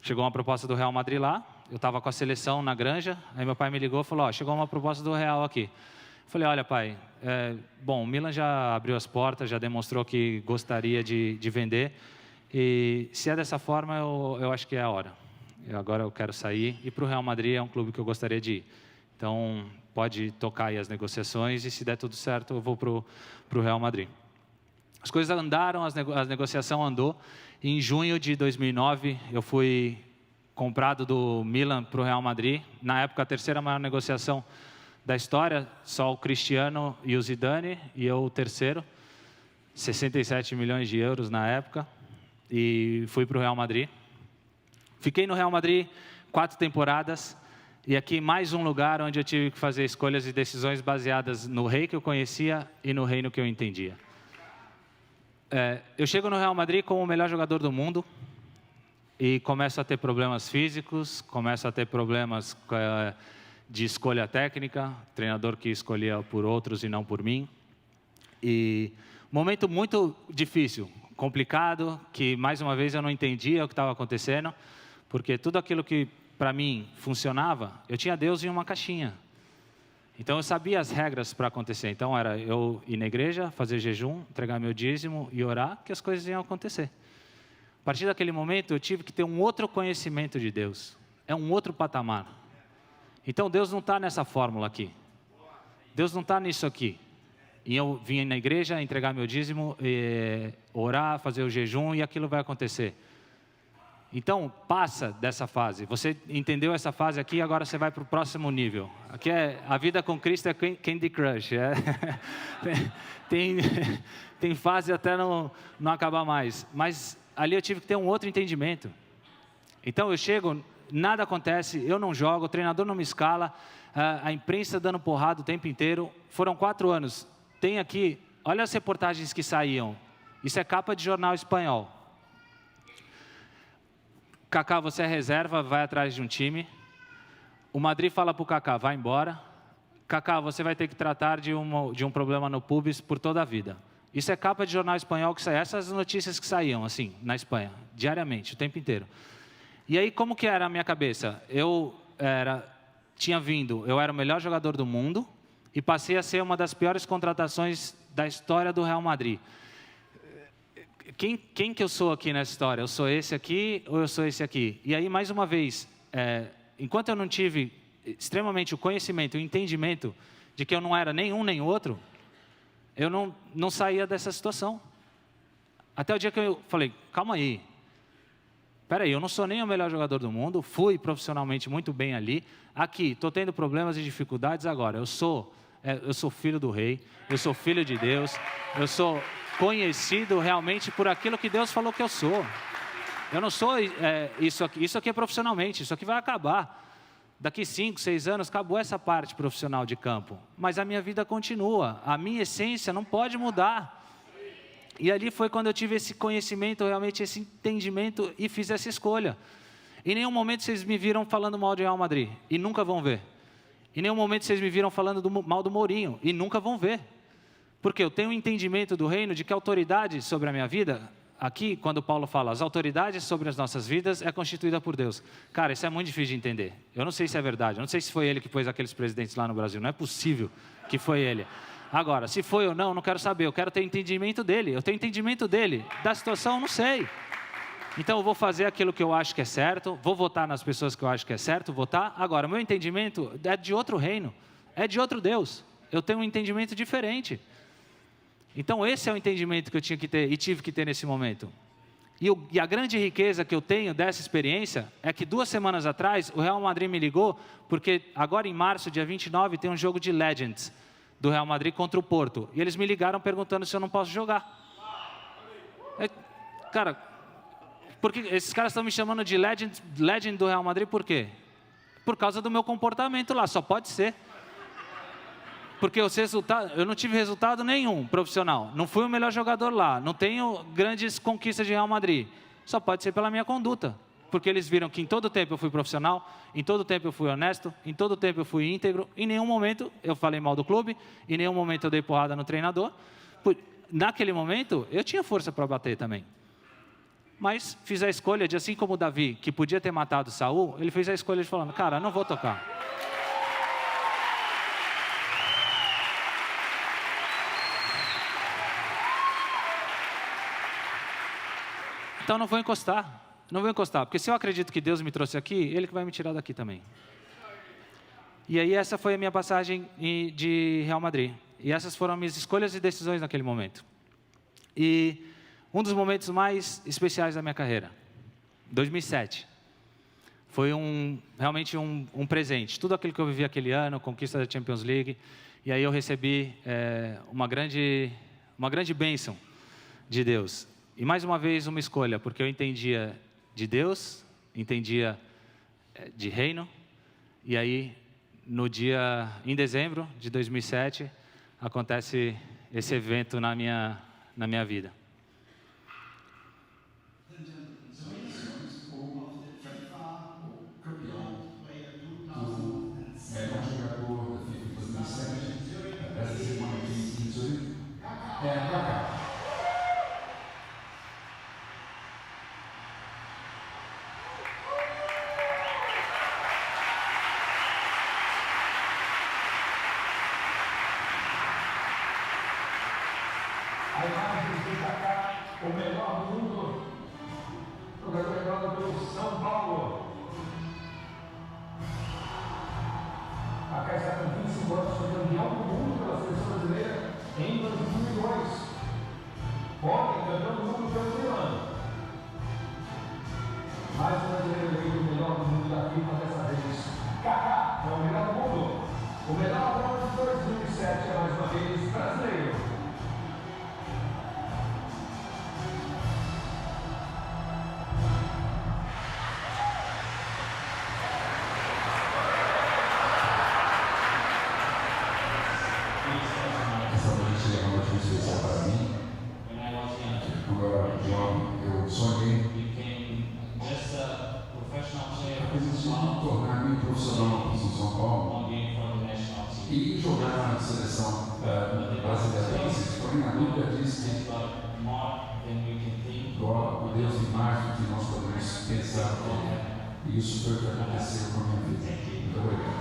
Chegou uma proposta do Real Madrid lá, eu estava com a seleção na Granja, aí meu pai me ligou e falou, chegou uma proposta do Real aqui. Eu falei, olha pai, bom, o Milan já abriu as portas, já demonstrou que gostaria de vender, e se é dessa forma, eu acho que é a hora. Agora eu quero sair, e para o Real Madrid é um clube que eu gostaria de ir. Então, pode tocar aí as negociações, e se der tudo certo, eu vou para o Real Madrid. As coisas andaram, a negociação andou. Em junho de 2009, eu fui comprado do Milan para o Real Madrid. Na época, a terceira maior negociação da história, só o Cristiano e o Zidane, e eu o terceiro. 67 milhões de euros na época. E fui para o Real Madrid. Fiquei no Real Madrid 4 temporadas. E aqui mais um lugar onde eu tive que fazer escolhas e decisões baseadas no rei que eu conhecia e no reino que eu entendia. Eu chego no Real Madrid como o melhor jogador do mundo e começo a ter problemas físicos, começo a ter problemas de escolha técnica, treinador que escolhia por outros e não por mim. E momento muito difícil, complicado, que mais uma vez eu não entendia o que estava acontecendo, porque tudo aquilo que para mim funcionava, eu tinha Deus em uma caixinha. Então eu sabia as regras para acontecer. Então era eu ir na igreja, fazer jejum, entregar meu dízimo e orar, que as coisas iam acontecer. A partir daquele momento eu tive que ter um outro conhecimento de Deus. É um outro patamar. Então Deus não está nessa fórmula aqui. Deus não está nisso aqui. E eu vim na igreja, entregar meu dízimo, orar, fazer o jejum e aquilo vai acontecer. Então, passa dessa fase. Você entendeu essa fase aqui, agora você vai para o próximo nível. Aqui a vida com Cristo é Candy Crush. Tem fase até não acabar mais. Mas ali eu tive que ter um outro entendimento. Então, eu chego, nada acontece, eu não jogo, o treinador não me escala, a imprensa dando porrada o tempo inteiro. Foram 4 anos. Tem aqui, olha as reportagens que saíam. Isso é capa de jornal espanhol. Kaká, você é reserva, vai atrás de um time. O Madrid fala para o Kaká, vai embora. Kaká, você vai ter que tratar de um problema no pubis por toda a vida. Isso é capa de jornal espanhol que sai. Essas notícias que saíam, assim, na Espanha, diariamente, o tempo inteiro. E aí, como que era a minha cabeça? Eu era o melhor jogador do mundo e passei a ser uma das piores contratações da história do Real Madrid. Quem que eu sou aqui nessa história? Eu sou esse aqui ou eu sou esse aqui? E aí, mais uma vez, enquanto eu não tive extremamente o conhecimento, o entendimento de que eu não era nem um nem outro, eu não saía dessa situação. Até o dia que eu falei, calma aí. Espera aí, eu não sou nem o melhor jogador do mundo, fui profissionalmente muito bem ali. Aqui, estou tendo problemas e dificuldades agora. Eu sou filho do rei, eu sou filho de Deus, eu sou conhecido realmente por aquilo que Deus falou que eu sou. Eu não sou isso aqui é profissionalmente, isso aqui vai acabar. Daqui 5, 6 anos, acabou essa parte profissional de campo. Mas a minha vida continua, a minha essência não pode mudar. E ali foi quando eu tive esse conhecimento, realmente esse entendimento e fiz essa escolha. Em nenhum momento vocês me viram falando mal de Real Madrid, e nunca vão ver. Em nenhum momento vocês me viram falando mal do Mourinho, e nunca vão ver. Porque eu tenho um entendimento do reino de que a autoridade sobre a minha vida, aqui, quando Paulo fala, as autoridades sobre as nossas vidas é constituída por Deus. Cara, isso é muito difícil de entender. Eu não sei se é verdade, eu não sei se foi ele que pôs aqueles presidentes lá no Brasil, não é possível que foi ele. Agora, se foi ou não, não quero saber, eu quero ter entendimento dele. Eu tenho entendimento dele, da situação eu não sei. Então eu vou fazer aquilo que eu acho que é certo, vou votar nas pessoas que eu acho que é certo, votar. Agora, meu entendimento é de outro reino, é de outro Deus. Eu tenho um entendimento diferente. Então, esse é o entendimento que eu tinha que ter e tive que ter nesse momento. E a grande riqueza que eu tenho dessa experiência é que 2 semanas atrás, o Real Madrid me ligou, porque agora em março, dia 29, tem um jogo de Legends do Real Madrid contra o Porto. E eles me ligaram perguntando se eu não posso jogar. Cara, porque esses caras estão me chamando de Legend do Real Madrid por quê? Por causa do meu comportamento lá, só pode ser. Porque eu não tive resultado nenhum profissional. Não fui o melhor jogador lá. Não tenho grandes conquistas de Real Madrid. Só pode ser pela minha conduta. porque eles viram que em todo tempo eu fui profissional, em todo tempo eu fui honesto, em todo tempo eu fui íntegro, em nenhum momento eu falei mal do clube, em nenhum momento eu dei porrada no treinador. Naquele momento, eu tinha força para bater também. Mas fiz a escolha de, assim como o Davi, que podia ter matado Saul, ele fez a escolha de falando, cara, não vou tocar. Então não vou encostar. Não vou encostar, porque se eu acredito que Deus me trouxe aqui, Ele que vai me tirar daqui também. E aí essa foi a minha passagem de Real Madrid. E essas foram as minhas escolhas e decisões naquele momento. E um dos momentos mais especiais da minha carreira, 2007, foi realmente um presente. Tudo aquilo que eu vivi aquele ano, conquista da Champions League, e aí eu recebi uma grande bênção de Deus. E mais uma vez uma escolha, porque eu entendia de Deus, entendia de reino, e aí em dezembro de 2007, acontece esse evento na minha vida. A imagem de Kaká, o melhor do mundo, jogador jogado pelo São Paulo. Kaká está com 25 anos, foi campeão do mundo pela seleção brasileira em 2002. Ontem, campeão do mundo pelo Milan. Mais um brasileiro eleito o melhor do mundo da FIFA dessa vez. Kaká é o melhor do mundo. O melhor do ano de 2007 é mais uma vez brasileiro. Essa noite é uma noite especial para mim. Quando eu era jovem, eu sonhei me tornar-me profissional aqui em São Paulo e jogar na seleção brasileira. Porém, a Bíblia diz que o Deus tem mais do que nós podemos pensar. E isso foi o que aconteceu com a minha vida. Muito obrigado.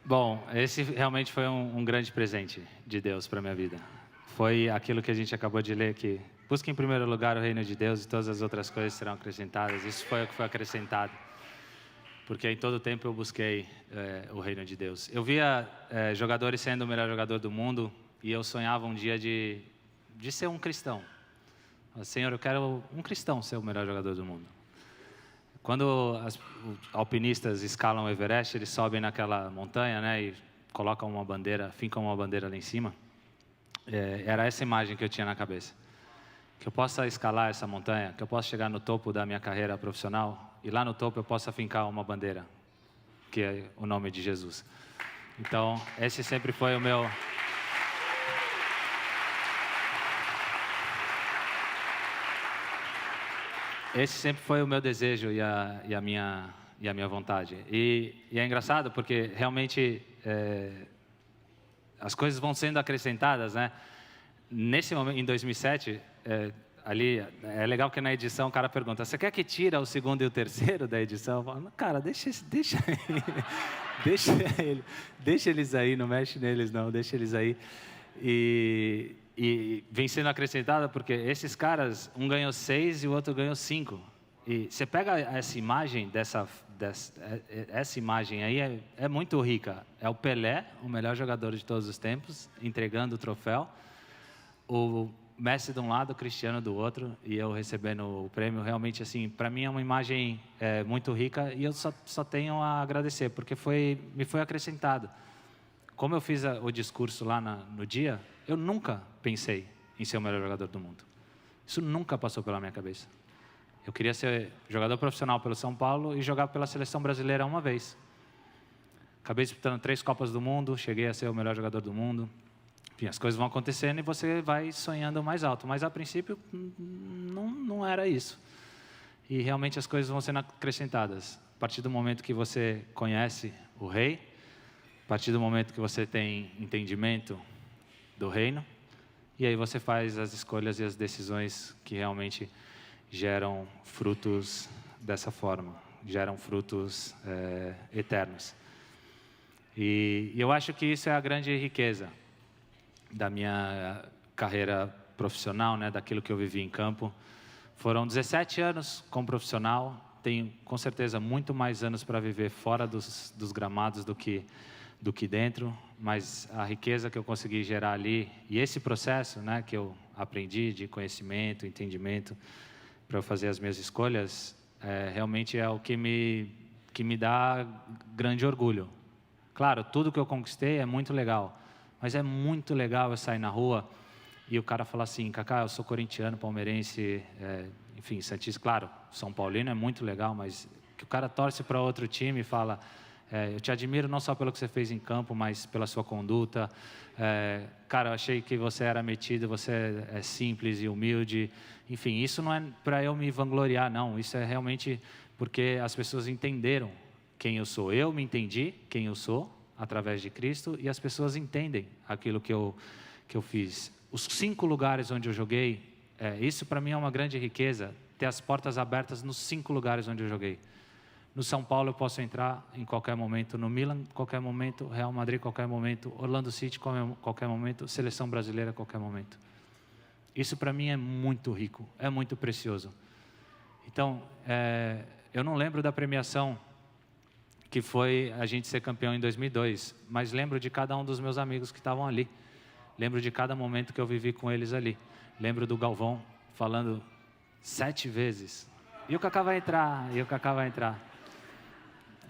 Bom, esse realmente foi um grande presente de Deus para a minha vida. Foi aquilo que a gente acabou de ler aqui. Busque em primeiro lugar o reino de Deus e todas as outras coisas serão acrescentadas. Isso foi o que foi acrescentado. Porque em todo tempo eu busquei o reino de Deus. Eu via jogadores sendo o melhor jogador do mundo e eu sonhava um dia de ser um cristão. Senhor, eu quero um cristão ser o melhor jogador do mundo. Quando os alpinistas escalam o Everest, eles sobem naquela montanha, né, e colocam uma bandeira, fincam uma bandeira lá em cima. Era essa imagem que eu tinha na cabeça. Que eu possa escalar essa montanha, que eu possa chegar no topo da minha carreira profissional e lá no topo eu possa fincar uma bandeira, que é o nome de Jesus. Então, esse sempre foi o meu... Esse sempre foi o meu desejo e a minha vontade. E é engraçado porque realmente as coisas vão sendo acrescentadas, né? Nesse momento, em 2007, ali é legal que na edição o cara pergunta: você quer que tira o segundo e o terceiro da edição? Eu falo, cara, deixa eles aí, não mexe neles não, deixa eles aí. E vem sendo acrescentada porque esses caras, um ganhou 6 e o outro ganhou 5. E você pega essa imagem, essa imagem aí é muito rica. É o Pelé, o melhor jogador de todos os tempos, entregando o troféu. O Messi de um lado, o Cristiano do outro, e eu recebendo o prêmio. Realmente, assim, para mim é uma imagem muito rica e eu só tenho a agradecer, porque me foi acrescentado. Como eu fiz o discurso lá no dia, eu nunca pensei em ser o melhor jogador do mundo. Isso nunca passou pela minha cabeça. Eu queria ser jogador profissional pelo São Paulo e jogar pela seleção brasileira uma vez. Acabei disputando 3 Copas do Mundo, cheguei a ser o melhor jogador do mundo. Enfim, as coisas vão acontecendo e você vai sonhando mais alto. Mas, a princípio, não era isso. E, realmente, as coisas vão sendo acrescentadas. A partir do momento que você conhece o Rei, a partir do momento que você tem entendimento do reino, e aí você faz as escolhas e as decisões que realmente geram frutos dessa forma, geram frutos eternos. E eu acho que isso é a grande riqueza da minha carreira profissional, né, daquilo que eu vivi em campo. Foram 17 anos como profissional, tenho com certeza muito mais anos para viver fora dos gramados do que dentro, mas a riqueza que eu consegui gerar ali, e esse processo, né, que eu aprendi de conhecimento, entendimento, para eu fazer as minhas escolhas, realmente é o que me dá grande orgulho. Claro, tudo que eu conquistei é muito legal, mas é muito legal eu sair na rua e o cara falar assim: Kaká, eu sou corintiano, palmeirense, enfim, santista. Claro, São Paulino é muito legal, mas que o cara torce para outro time e fala: eu te admiro não só pelo que você fez em campo, mas pela sua conduta. Cara, eu achei que você era metido, você é simples e humilde. Enfim, isso não é para eu me vangloriar, não. Isso é realmente porque as pessoas entenderam quem eu sou. Eu me entendi quem eu sou através de Cristo e as pessoas entendem aquilo que eu fiz. Os 5 lugares onde eu joguei, isso para mim é uma grande riqueza, ter as portas abertas nos 5 lugares onde eu joguei. No São Paulo eu posso entrar em qualquer momento, no Milan, qualquer momento, Real Madrid, qualquer momento, Orlando City, qualquer momento, Seleção Brasileira, qualquer momento. Isso para mim é muito rico, é muito precioso. Então, eu não lembro da premiação que foi a gente ser campeão em 2002, mas lembro de cada um dos meus amigos que estavam ali. Lembro de cada momento que eu vivi com eles ali. Lembro do Galvão falando 7 vezes: e o Kaká vai entrar, e o Kaká vai entrar.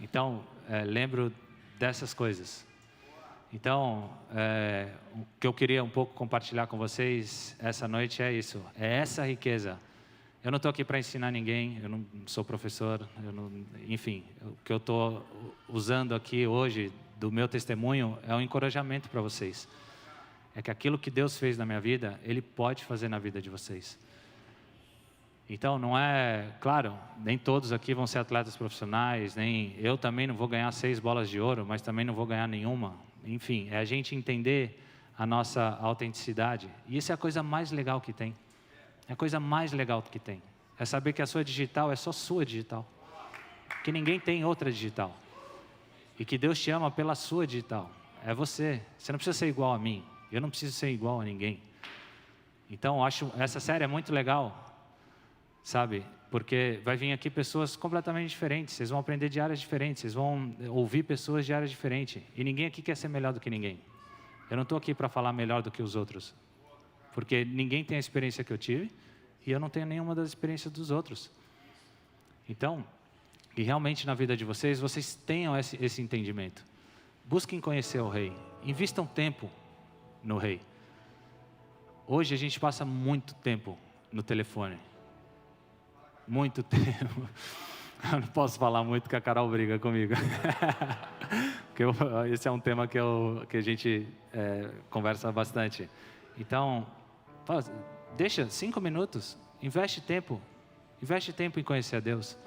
Então, lembro dessas coisas. Então, o que eu queria um pouco compartilhar com vocês essa noite é isso, é essa riqueza. Eu não estou aqui para ensinar ninguém, eu não sou professor, enfim, o que eu estou usando aqui hoje do meu testemunho é um encorajamento para vocês. É que aquilo que Deus fez na minha vida, Ele pode fazer na vida de vocês. Então, não é... Claro, nem todos aqui vão ser atletas profissionais, nem eu também não vou ganhar 6 bolas de ouro, mas também não vou ganhar nenhuma. Enfim, é a gente entender a nossa autenticidade. E isso é a coisa mais legal que tem. É a coisa mais legal que tem. É saber que a sua digital é só sua digital. Que ninguém tem outra digital. E que Deus te ama pela sua digital. É você. Você não precisa ser igual a mim. Eu não preciso ser igual a ninguém. Então, acho essa série é muito legal, sabe? Porque vai vir aqui pessoas completamente diferentes. Vocês vão aprender de áreas diferentes. Vocês vão ouvir pessoas de áreas diferentes. E ninguém aqui quer ser melhor do que ninguém. Eu não estou aqui para falar melhor do que os outros. Porque ninguém tem a experiência que eu tive. E eu não tenho nenhuma das experiências dos outros. Então, e realmente na vida de vocês tenham esse entendimento. Busquem conhecer o Rei. Invistam tempo no Rei. Hoje a gente passa muito tempo no telefone. Muito tempo. Eu não posso falar muito que a Carol briga comigo. Porque esse é um tema que a gente conversa bastante. Então, deixa 5 minutos, investe tempo em conhecer a Deus.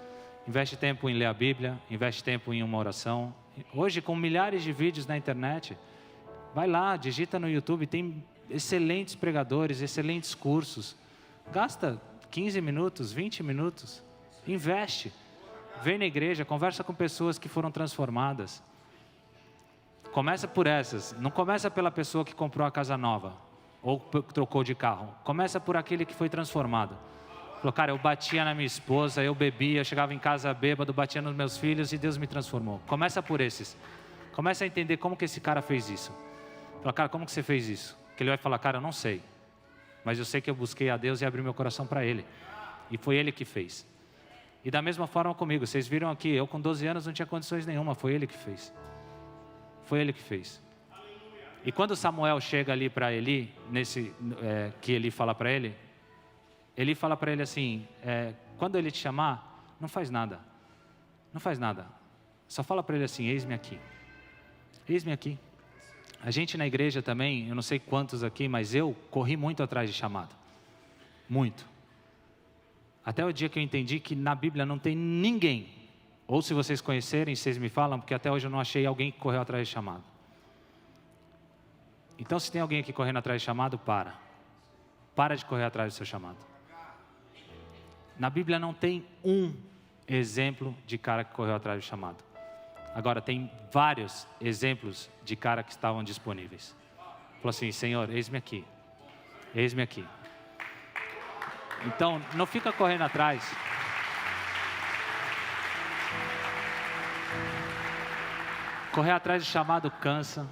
Investe tempo em ler a Bíblia, investe tempo em uma oração. Hoje, com milhares de vídeos na internet, vai lá, digita no YouTube, tem excelentes pregadores, excelentes cursos. Gasta 15 minutos, 20 minutos, investe. Vem na igreja, conversa com pessoas que foram transformadas. Começa por essas, não começa pela pessoa que comprou a casa nova, ou trocou de carro. Começa por aquele que foi transformado. Falou: cara, eu batia na minha esposa, eu bebia, eu chegava em casa bêbado, batia nos meus filhos e Deus me transformou. Começa por esses. Começa a entender como que esse cara fez isso. Fala: cara, como que você fez isso? Que ele vai falar: cara, eu não sei. Mas eu sei que eu busquei a Deus e abri meu coração para Ele. E foi Ele que fez. E da mesma forma comigo. Vocês viram aqui, eu com 12 anos não tinha condições nenhuma. Foi Ele que fez. Foi Ele que fez. E quando Samuel chega ali para Eli, que Eli fala para ele, Eli fala para ele assim, quando ele te chamar, não faz nada. Não faz nada. Só fala para ele assim, eis-me aqui. Eis-me aqui. A gente na igreja também, eu não sei quantos aqui, mas eu corri muito atrás de chamado. Muito. Até o dia que eu entendi que na Bíblia não tem ninguém, ou se vocês conhecerem, vocês me falam, porque até hoje eu não achei alguém que correu atrás de chamado. Então se tem alguém aqui correndo atrás de chamado, para de correr atrás do seu chamado. Na Bíblia não tem um exemplo de cara que correu atrás do chamado. Agora tem vários exemplos de cara que estavam disponíveis. Falou assim, Senhor, eis-me aqui. Eis-me aqui. Então, não fica correndo atrás. Correr atrás de chamado cansa.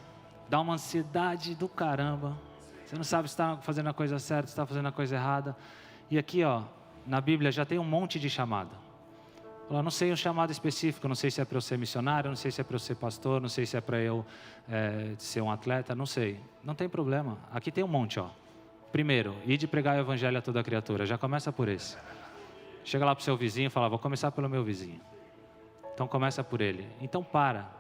Dá uma ansiedade do caramba. Você não sabe se está fazendo a coisa certa, se está fazendo a coisa errada. E aqui, ó, na Bíblia já tem um monte de chamado. Eu não sei um chamado específico, não sei se é para eu ser missionário, não sei se é para eu ser pastor, não sei se é para eu ser um atleta, não sei. Não tem problema. Aqui tem um monte, ó. Primeiro, ir de pregar o evangelho a toda criatura. Já começa por esse. Chega lá para o seu vizinho e fala, vou começar pelo meu vizinho. Então começa por ele. Então para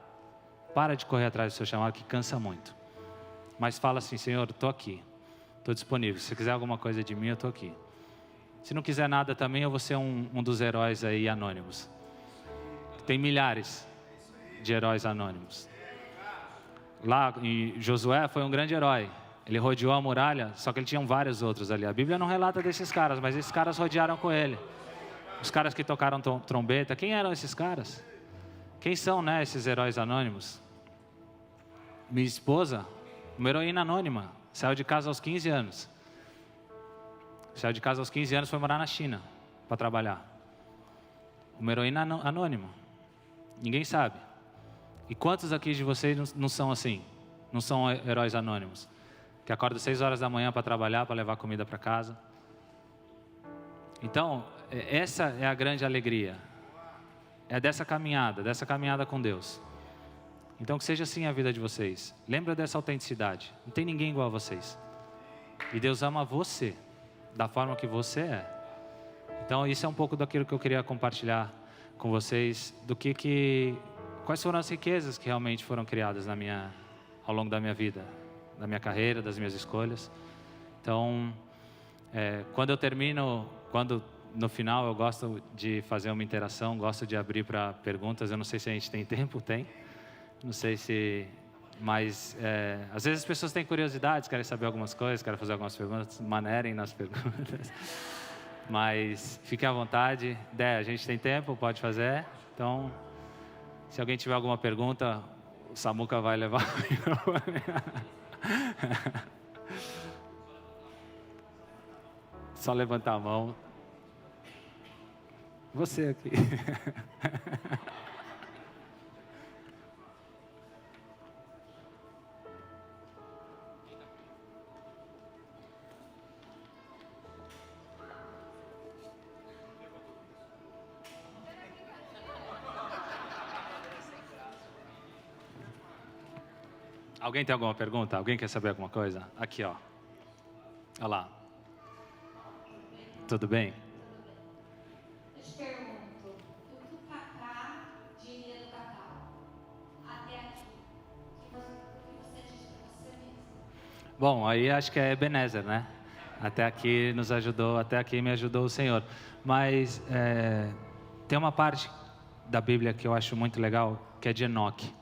de correr atrás do seu chamado, que cansa muito. Mas fala assim, Senhor, estou aqui, estou disponível. Se quiser alguma coisa de mim, eu estou aqui. Se não quiser nada também, eu vou ser um dos heróis aí anônimos. Tem milhares de heróis anônimos. Lá em Josué foi um grande herói. Ele rodeou a muralha, só que ele tinha vários outros ali. A Bíblia não relata desses caras, mas esses caras rodearam com ele. Os caras que tocaram trombeta, quem eram esses caras? Quem são, né, esses heróis anônimos? Minha esposa, uma heroína anônima, saiu de casa aos 15 anos. Saiu de casa aos 15 anos, foi morar na China para trabalhar. Uma heroína anônima. Ninguém sabe. E quantos aqui de vocês não são assim? Não são heróis anônimos? Que acordam 6 horas da manhã para trabalhar, para levar comida para casa. Então, essa é a grande alegria. É dessa caminhada com Deus. Então, que seja assim a vida de vocês. Lembra dessa autenticidade. Não tem ninguém igual a vocês. E Deus ama você, da forma que você é. Então, isso é um pouco daquilo que eu queria compartilhar com vocês, quais foram as riquezas que realmente foram criadas ao longo da minha vida, da minha carreira, das minhas escolhas. Então, quando no final eu gosto de fazer uma interação, gosto de abrir para perguntas. Eu não sei se a gente tem tempo, não sei se, mas às vezes as pessoas têm curiosidades, querem saber algumas coisas, querem fazer algumas perguntas, manerem nas perguntas. Mas fiquem à vontade. A gente tem tempo, pode fazer. Então, se alguém tiver alguma pergunta, o Samuca vai levar. Só levantar a mão. Você aqui. Alguém tem alguma pergunta? Alguém quer saber alguma coisa? Aqui, ó. Olha lá. Tudo bem? Eu te pergunto, o que o Kaká diria do Cacau até aqui? O que você diz para você mesmo? Bom, aí acho que é Ebenezer, né? Até aqui nos ajudou, até aqui me ajudou o Senhor. Mas tem uma parte da Bíblia que eu acho muito legal, que é de Enoque.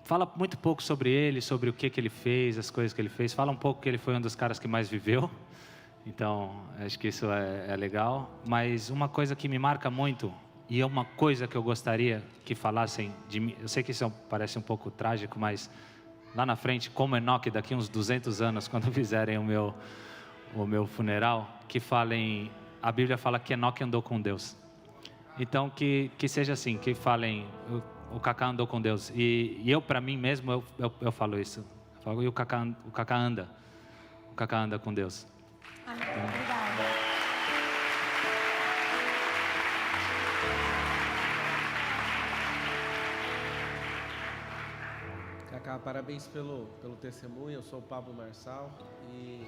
Fala muito pouco sobre ele, sobre o que ele fez, as coisas que ele fez. Fala um pouco que ele foi um dos caras que mais viveu. Então, acho que isso é legal. Mas uma coisa que me marca muito, e é uma coisa que eu gostaria que falassem de mim. Eu sei que isso parece um pouco trágico, mas lá na frente, como Enoque, daqui uns 200 anos, quando fizerem o meu funeral, que falem... A Bíblia fala que Enoque andou com Deus. Então, que seja assim, que falem... O Kaká andou com Deus. E eu, para mim mesmo, eu falo isso. Eu falo, e o Kaká anda. O Kaká anda com Deus. Amém. Obrigada. Kaká, parabéns pelo testemunho. Eu sou o Pablo Marçal e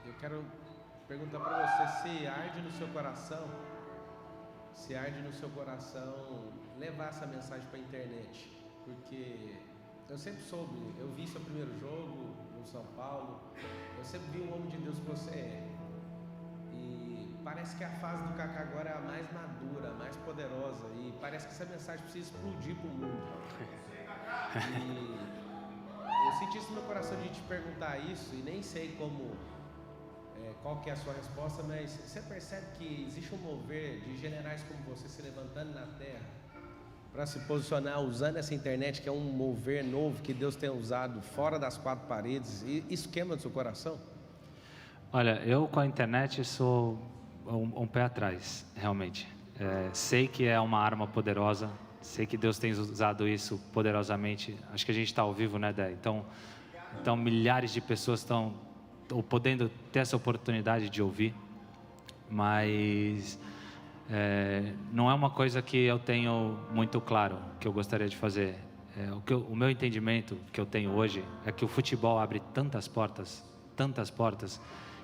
eu quero perguntar para você se arde no seu coração levar essa mensagem para a internet, porque eu sempre soube, eu vi seu primeiro jogo no São Paulo, eu sempre vi o homem de Deus que você é, e parece que a fase do Kaká agora é a mais madura, a mais poderosa, e parece que essa mensagem precisa explodir para o mundo. E eu senti isso no meu coração de te perguntar isso, e nem sei qual que é a sua resposta, mas você percebe que existe um mover de generais como você se levantando na terra para se posicionar usando essa internet, que é um mover novo que Deus tem usado fora das quatro paredes, e isso queima no seu coração? Olha, eu com a internet sou um pé atrás, realmente. Sei que é uma arma poderosa, sei que Deus tem usado isso poderosamente. Acho que a gente está ao vivo, né, Dé? Então milhares de pessoas estão podendo ter essa oportunidade de ouvir, mas não é uma coisa que eu tenho muito claro que eu gostaria de fazer. O meu entendimento que eu tenho hoje é que o futebol abre tantas portas,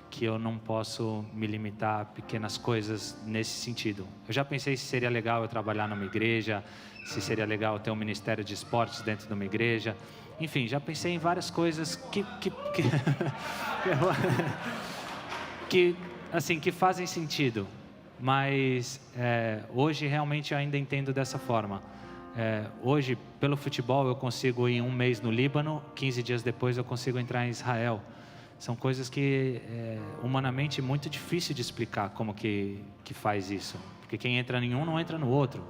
que eu não posso me limitar a pequenas coisas nesse sentido. Eu já pensei se seria legal eu trabalhar numa igreja, se seria legal eu ter um ministério de esportes dentro de uma igreja. Enfim, já pensei em várias coisas que fazem sentido, mas hoje realmente eu ainda entendo dessa forma. Hoje, pelo futebol, eu consigo ir um mês no Líbano, 15 dias depois eu consigo entrar em Israel. São coisas que, humanamente, é muito difícil de explicar como que faz isso, porque quem entra em um não entra no outro.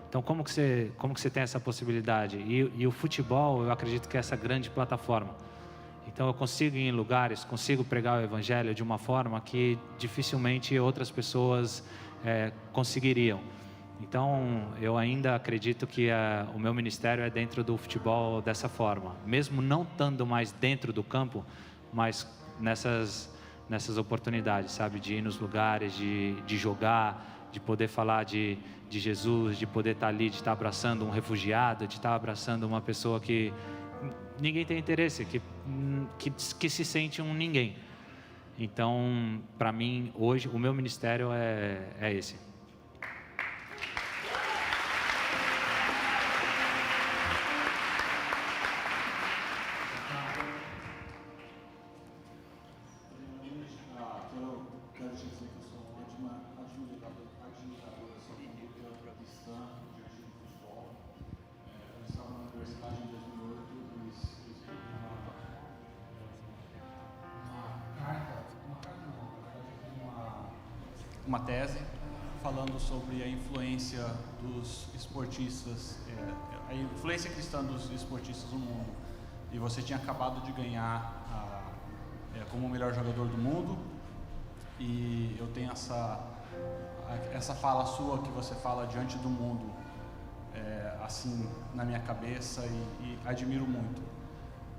Então, como que você tem essa possibilidade? E o futebol, eu acredito que é essa grande plataforma. Então, eu consigo ir em lugares, consigo pregar o Evangelho de uma forma que dificilmente outras pessoas conseguiriam. Então, eu ainda acredito que o meu ministério é dentro do futebol dessa forma. Mesmo não estando mais dentro do campo, mas nessas oportunidades, sabe? De ir nos lugares, de jogar, de poder falar de Jesus, de poder estar ali, de estar abraçando um refugiado, de estar abraçando uma pessoa que ninguém tem interesse, que se sente um ninguém. Então, para mim, hoje, o meu ministério é esse. Uma tese falando sobre a influência dos esportistas, a influência cristã dos esportistas no mundo. E você tinha acabado de ganhar como o melhor jogador do mundo, e eu tenho essa fala sua que você fala diante do mundo, assim, na minha cabeça, e admiro muito.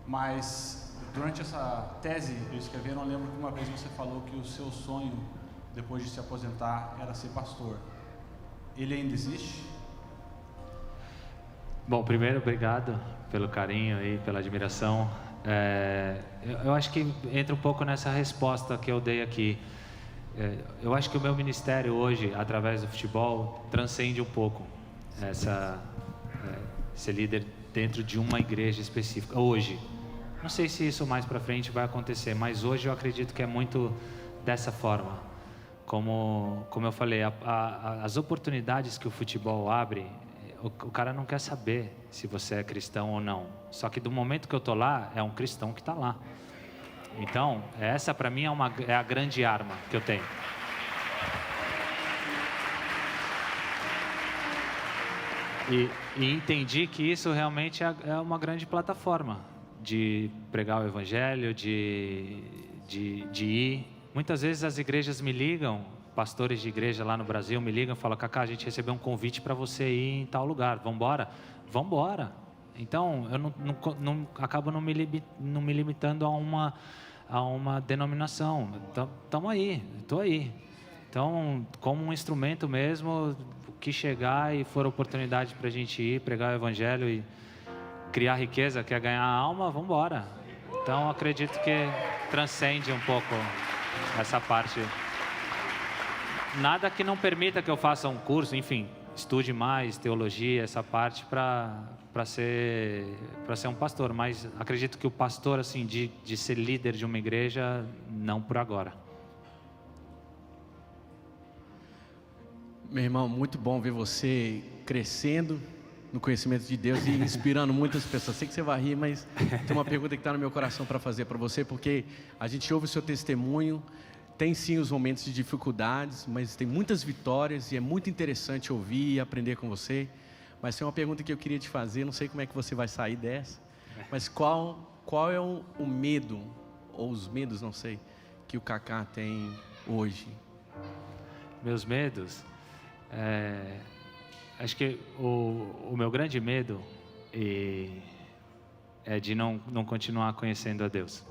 Mas durante essa tese eu escrevi, eu não lembro que uma vez você falou que o seu sonho depois de se aposentar era ser pastor. Ele ainda existe? Bom, primeiro, obrigado pelo carinho e pela admiração. Eu acho que entra um pouco nessa resposta que eu dei aqui. Eu acho que o meu ministério hoje, através do futebol, transcende um pouco ser líder dentro de uma igreja específica. Hoje, não sei se isso mais para frente vai acontecer, mas hoje eu acredito que é muito dessa forma. Como eu falei, as oportunidades que o futebol abre, o cara não quer saber se você é cristão ou não. Só que do momento que eu estou lá, é um cristão que está lá. Então, essa para mim é a grande arma que eu tenho. E entendi que isso realmente é uma grande plataforma de pregar o Evangelho, de ir. Muitas vezes as igrejas me ligam, pastores de igreja lá no Brasil me ligam e falam: Kaká, a gente recebeu um convite para você ir em tal lugar, vamos embora? Vamos embora. Então, eu acabo não me limitando a uma denominação. Estamos aí, estou aí. Então, como um instrumento mesmo, o que chegar e for oportunidade para a gente ir, pregar o Evangelho e criar riqueza, quer ganhar a alma, vamos embora. Então, acredito que transcende um pouco essa parte. Nada que não permita que eu faça um curso, enfim, estude mais teologia, essa parte para ser um pastor. Mas acredito que o pastor, assim, de ser líder de uma igreja, não por agora. Meu irmão, muito bom ver você crescendo no conhecimento de Deus e inspirando muitas pessoas. Sei que você vai rir, mas tem uma pergunta que está no meu coração para fazer para você, porque a gente ouve o seu testemunho, tem sim os momentos de dificuldades, mas tem muitas vitórias e é muito interessante ouvir e aprender com você. Mas tem uma pergunta que eu queria te fazer, não sei como é que você vai sair dessa, mas qual é o medo, ou os medos, não sei, que o Kaká tem hoje? Meus medos? Acho que o meu grande medo é de não continuar conhecendo a Deus.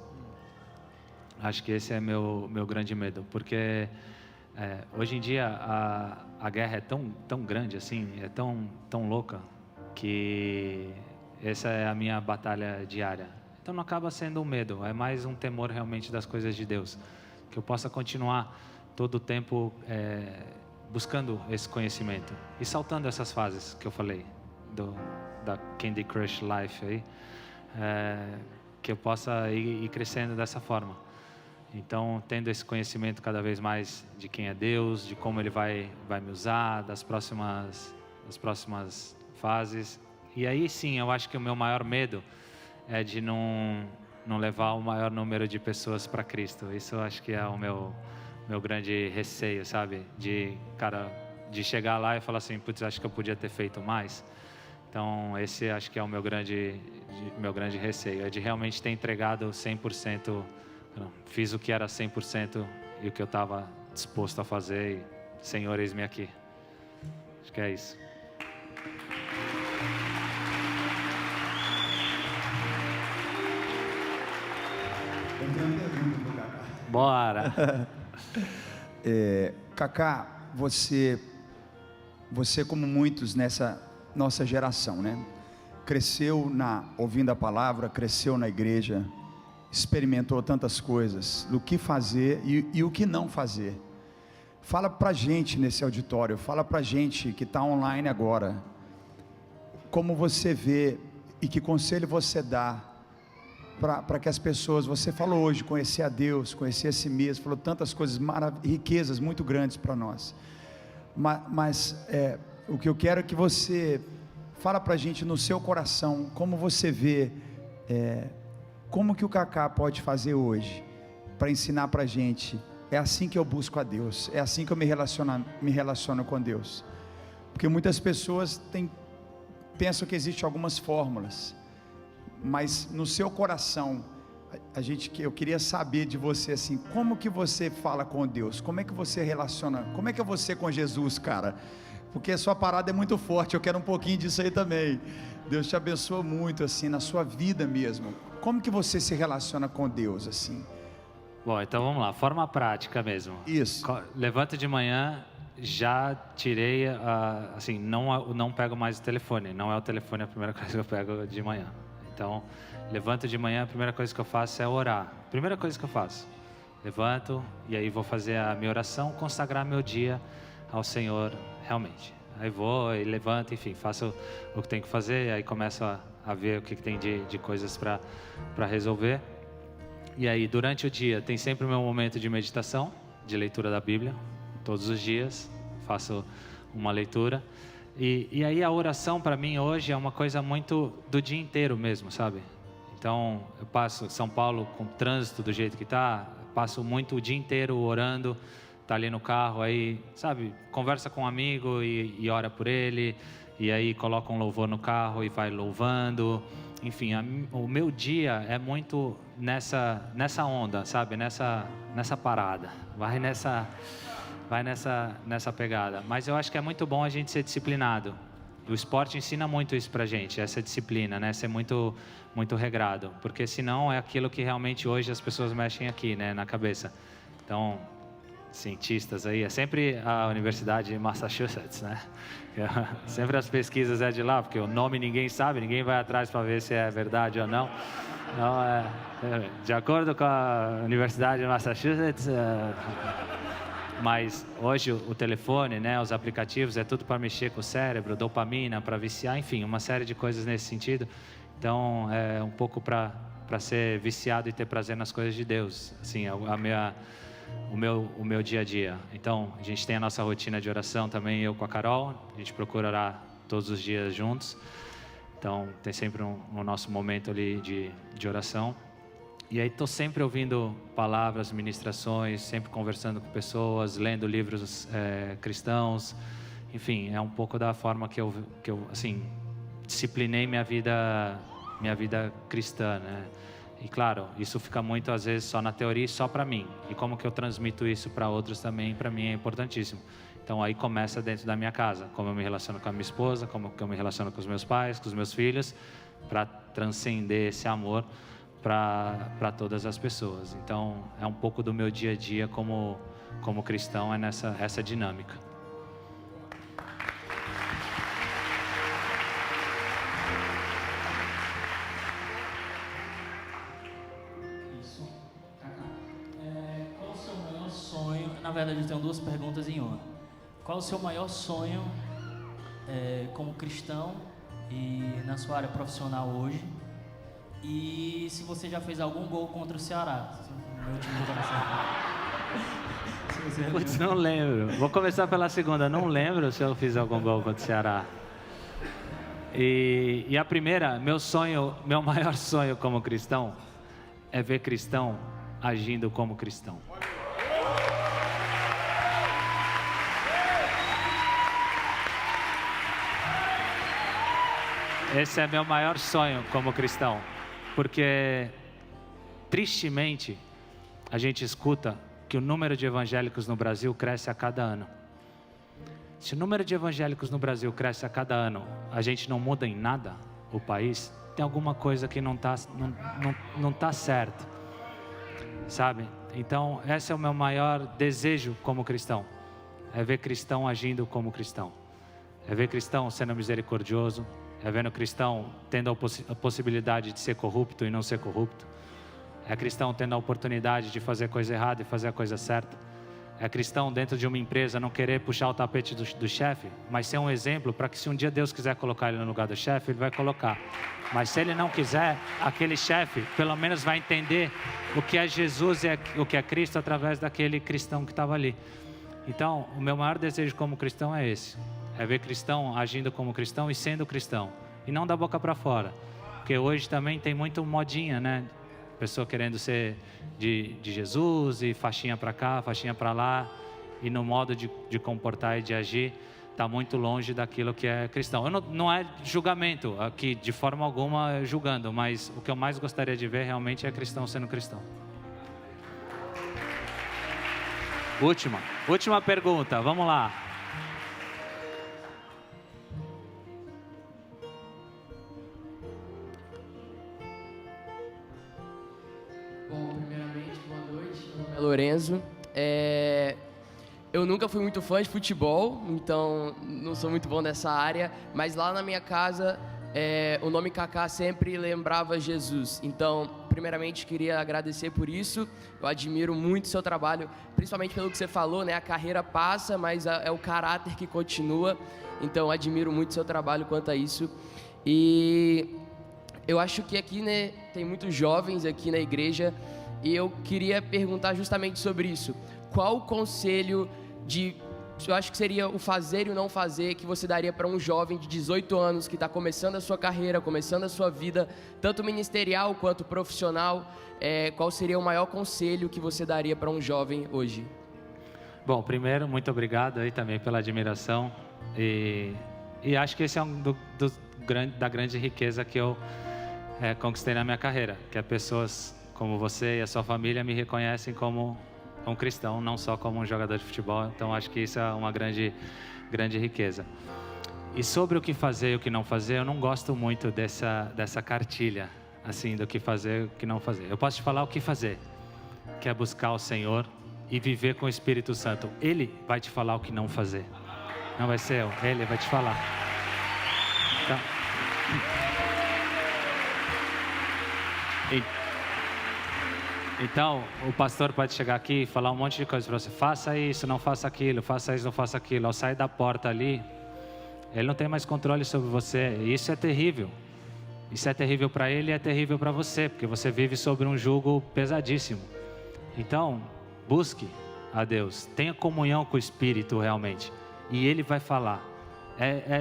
Acho que esse é meu grande medo, porque hoje em dia a guerra é tão grande assim, é tão louca, que essa é a minha batalha diária. Então não acaba sendo um medo, é mais um temor realmente das coisas de Deus, que eu possa continuar todo o tempo buscando esse conhecimento e saltando essas fases que eu falei da Candy Crush Life aí, que eu possa ir crescendo dessa forma. Então, tendo esse conhecimento cada vez mais de quem é Deus, de como Ele vai me usar, das próximas fases. E aí sim, eu acho que o meu maior medo é de não levar o maior número de pessoas para Cristo. Isso eu acho que é o meu grande receio, sabe? De chegar lá e falar assim, putz, acho que eu podia ter feito mais. Então, esse acho que é o meu grande receio, é de realmente ter entregado 100%, fiz o que era 100% e o que eu estava disposto a fazer, e Senhor, eis-me aqui. Acho que é isso. Eu tenho uma pergunta pro Kaká. Bora! Kaká, você como muitos nessa nossa geração, né? Cresceu ouvindo a palavra, cresceu na igreja, experimentou tantas coisas, do que fazer e o que não fazer. Fala pra gente nesse auditório, fala pra gente que está online agora, como você vê e que conselho você dá para que as pessoas, você falou hoje, conhecer a Deus, conhecer a si mesmo, falou tantas coisas, riquezas muito grandes para nós, mas o que eu quero é que você fala para a gente no seu coração, como você vê, como que o Kaká pode fazer hoje, para ensinar para a gente, é assim que eu busco a Deus, é assim que eu me relaciono com Deus, porque muitas pessoas pensam que existem algumas fórmulas, mas no seu coração, eu queria saber de você assim, como que você fala com Deus, como é que você relaciona, como é que é você com Jesus, cara, porque a sua parada é muito forte, eu quero um pouquinho disso aí também. Deus te abençoa muito assim, na sua vida mesmo, como que você se relaciona com Deus assim? Bom, então vamos lá, forma prática mesmo. Isso. Levanto de manhã, já tirei, assim, não pego mais o telefone, não é o telefone a primeira coisa que eu pego de manhã. Então, levanto de manhã, a primeira coisa que eu faço é orar. Primeira coisa que eu faço, levanto e aí vou fazer a minha oração, consagrar meu dia ao Senhor realmente. Aí vou e levanto, enfim, faço o que tenho que fazer, aí começo a ver o que tem de coisas para resolver. E aí, durante o dia, tem sempre o meu momento de meditação, de leitura da Bíblia, todos os dias, faço uma leitura. E aí a oração para mim hoje é uma coisa muito do dia inteiro mesmo, sabe? Então eu passo São Paulo com o trânsito do jeito que tá, passo muito o dia inteiro orando, tá ali no carro, aí, sabe, conversa com um amigo e ora por ele, e aí coloca um louvor no carro e vai louvando, enfim, o meu dia é muito nessa onda, sabe, nessa parada, vai nessa pegada, mas eu acho que é muito bom a gente ser disciplinado. O esporte ensina muito isso pra gente, essa disciplina, né? Ser muito, muito regrado, porque senão é aquilo que realmente hoje as pessoas mexem aqui, né? Na cabeça. Então, cientistas aí, é sempre a Universidade de Massachusetts, né? Sempre as pesquisas é de lá, porque o nome ninguém sabe, ninguém vai atrás para ver se é verdade ou não. Não, de acordo com a Universidade de Massachusetts, mas hoje o telefone, né, os aplicativos, é tudo para mexer com o cérebro, dopamina, para viciar, enfim, uma série de coisas nesse sentido. Então, é um pouco para ser viciado e ter prazer nas coisas de Deus, assim, o meu dia a dia. Então, a gente tem a nossa rotina de oração também, eu com a Carol, a gente procura orar todos os dias juntos. Então, tem sempre um nosso momento ali de oração. E aí estou sempre ouvindo palavras, ministrações, sempre conversando com pessoas, lendo livros cristãos. Enfim, é um pouco da forma que eu assim, disciplinei minha vida cristã, né? E claro, isso fica muito às vezes só na teoria e só para mim. E como que eu transmito isso para outros também, para mim é importantíssimo. Então aí começa dentro da minha casa, como eu me relaciono com a minha esposa, como eu me relaciono com os meus pais, com os meus filhos, para transcender esse amor para todas as pessoas. Então é um pouco do meu dia a dia como cristão, é essa dinâmica. Isso. Qual o seu maior sonho? Na verdade eu tenho duas perguntas em uma. Qual o seu maior sonho como cristão e na sua área profissional hoje? E se você já fez algum gol contra o Ceará? Meu time do coração. Putz, não lembro. Vou começar pela segunda. Não lembro se eu fiz algum gol contra o Ceará. E a primeira, meu maior sonho como cristão é ver cristão agindo como cristão. Esse é meu maior sonho como cristão, porque tristemente a gente escuta que o número de evangélicos no Brasil cresce a cada ano. Se o número de evangélicos no Brasil cresce a cada ano, a gente não muda em nada o país, tem alguma coisa que não tá certo, sabe? Então esse é o meu maior desejo como cristão, é ver cristão agindo como cristão, é ver cristão sendo misericordioso, é vendo cristão tendo a possibilidade de ser corrupto e não ser corrupto. É cristão tendo a oportunidade de fazer a coisa errada e fazer a coisa certa. É cristão dentro de uma empresa não querer puxar o tapete do chefe, mas ser um exemplo para que se um dia Deus quiser colocar ele no lugar do chefe, ele vai colocar. Mas se ele não quiser, aquele chefe pelo menos vai entender o que é Jesus e o que é Cristo através daquele cristão que estava ali. Então, o meu maior desejo como cristão é esse. É ver cristão agindo como cristão e sendo cristão. E não da boca para fora. Porque hoje também tem muito modinha, né? Pessoa querendo ser de Jesus e faixinha para cá, faixinha para lá. E no modo de comportar e de agir, está muito longe daquilo que é cristão. Não é julgamento aqui, de forma alguma julgando. Mas o que eu mais gostaria de ver realmente é cristão sendo cristão. Última pergunta, vamos lá. Bom, primeiramente, boa noite. Meu nome é Lorenzo. Eu nunca fui muito fã de futebol, então não sou muito bom nessa área, mas lá na minha casa o nome Kaká sempre lembrava Jesus. Então, primeiramente, queria agradecer por isso. Eu admiro muito o seu trabalho, principalmente pelo que você falou, né? A carreira passa, mas é o caráter que continua. Então, admiro muito o seu trabalho quanto a isso. E eu acho que aqui, né, tem muitos jovens aqui na igreja e eu queria perguntar justamente sobre isso. Qual o conselho eu acho que seria o fazer e o não fazer que você daria para um jovem de 18 anos que está começando a sua carreira, começando a sua vida, tanto ministerial quanto profissional? Qual seria o maior conselho que você daria para um jovem hoje? Bom, primeiro, muito obrigado aí também pela admiração e acho que esse é da grande riqueza que eu conquistei na minha carreira, que as pessoas como você e a sua família me reconhecem como um cristão, não só como um jogador de futebol. Então acho que isso é uma grande riqueza. E sobre o que fazer e o que não fazer, eu não gosto muito dessa cartilha, assim, do que fazer e o que não fazer. Eu posso te falar o que fazer, que é buscar o Senhor e viver com o Espírito Santo. Ele vai te falar o que não fazer. Não vai ser eu, Ele vai te falar. Então, Então, o pastor pode chegar aqui e falar um monte de coisa para você. Faça isso, não faça aquilo, faça isso, não faça aquilo. Ao sair da porta ali, ele não tem mais controle sobre você. E isso é terrível. Isso é terrível para ele e é terrível para você, porque você vive sobre um jugo pesadíssimo. Então, busque a Deus. Tenha comunhão com o Espírito realmente. E Ele vai falar.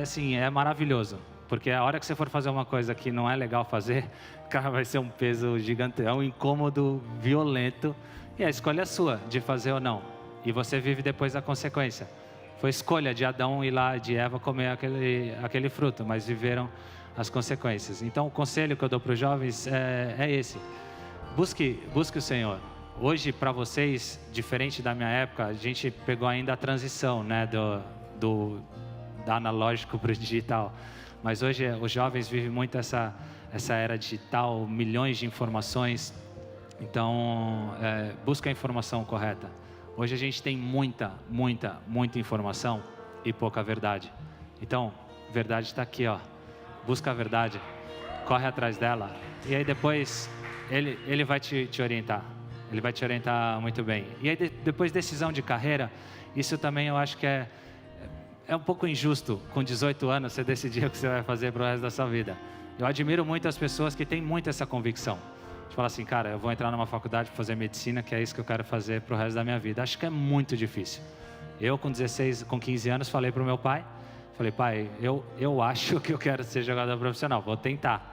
Assim, é maravilhoso. Porque a hora que você for fazer uma coisa que não é legal fazer, cara, vai ser um peso gigante, é um incômodo violento. E a escolha é sua, de fazer ou não. E você vive depois a consequência. Foi escolha de Adão ir lá, de Eva comer aquele fruto, mas viveram as consequências. Então, o conselho que eu dou para os jovens é esse. Busque o Senhor. Hoje, para vocês, diferente da minha época, a gente pegou ainda a transição, né, do analógico para o digital. Mas hoje os jovens vivem muito essa era digital, milhões de informações. Então, busca a informação correta. Hoje a gente tem muita informação e pouca verdade. Então, verdade está aqui, ó. Busca a verdade, corre atrás dela. E aí depois ele vai te orientar. Ele vai te orientar muito bem. E aí depois decisão de carreira, isso também eu acho que é um pouco injusto, com 18 anos, você decidir o que você vai fazer para o resto da sua vida. Eu admiro muito as pessoas que têm muito essa convicção. De falar assim, cara, eu vou entrar numa faculdade para fazer medicina, que é isso que eu quero fazer para o resto da minha vida. Acho que é muito difícil. Eu, com 15 anos, falei para o meu pai, pai, eu acho que eu quero ser jogador profissional, vou tentar.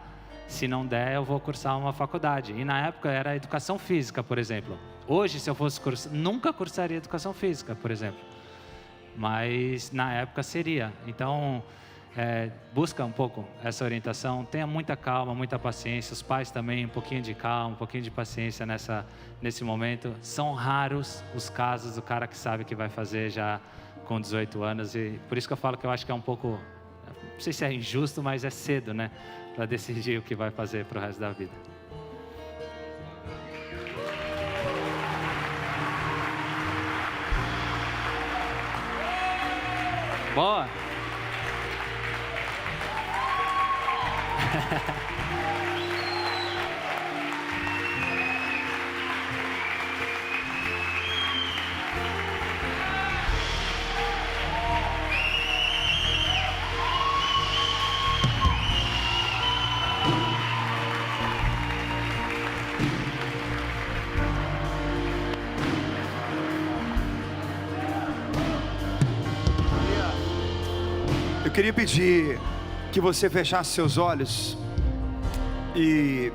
Se não der, eu vou cursar uma faculdade. E na época era educação física, por exemplo. Hoje, se eu fosse cursar, nunca cursaria educação física, por exemplo. Mas na época seria. Então, busca um pouco essa orientação. Tenha muita calma, muita paciência. Os pais também, um pouquinho de calma, um pouquinho de paciência nesse momento. São raros os casos do cara que sabe que vai fazer já com 18 anos. E por isso que eu falo que eu acho que é um pouco, não sei se é injusto, mas é cedo, né? Para decidir o que vai fazer para o resto da vida. Boa! Eu queria pedir que você fechasse seus olhos e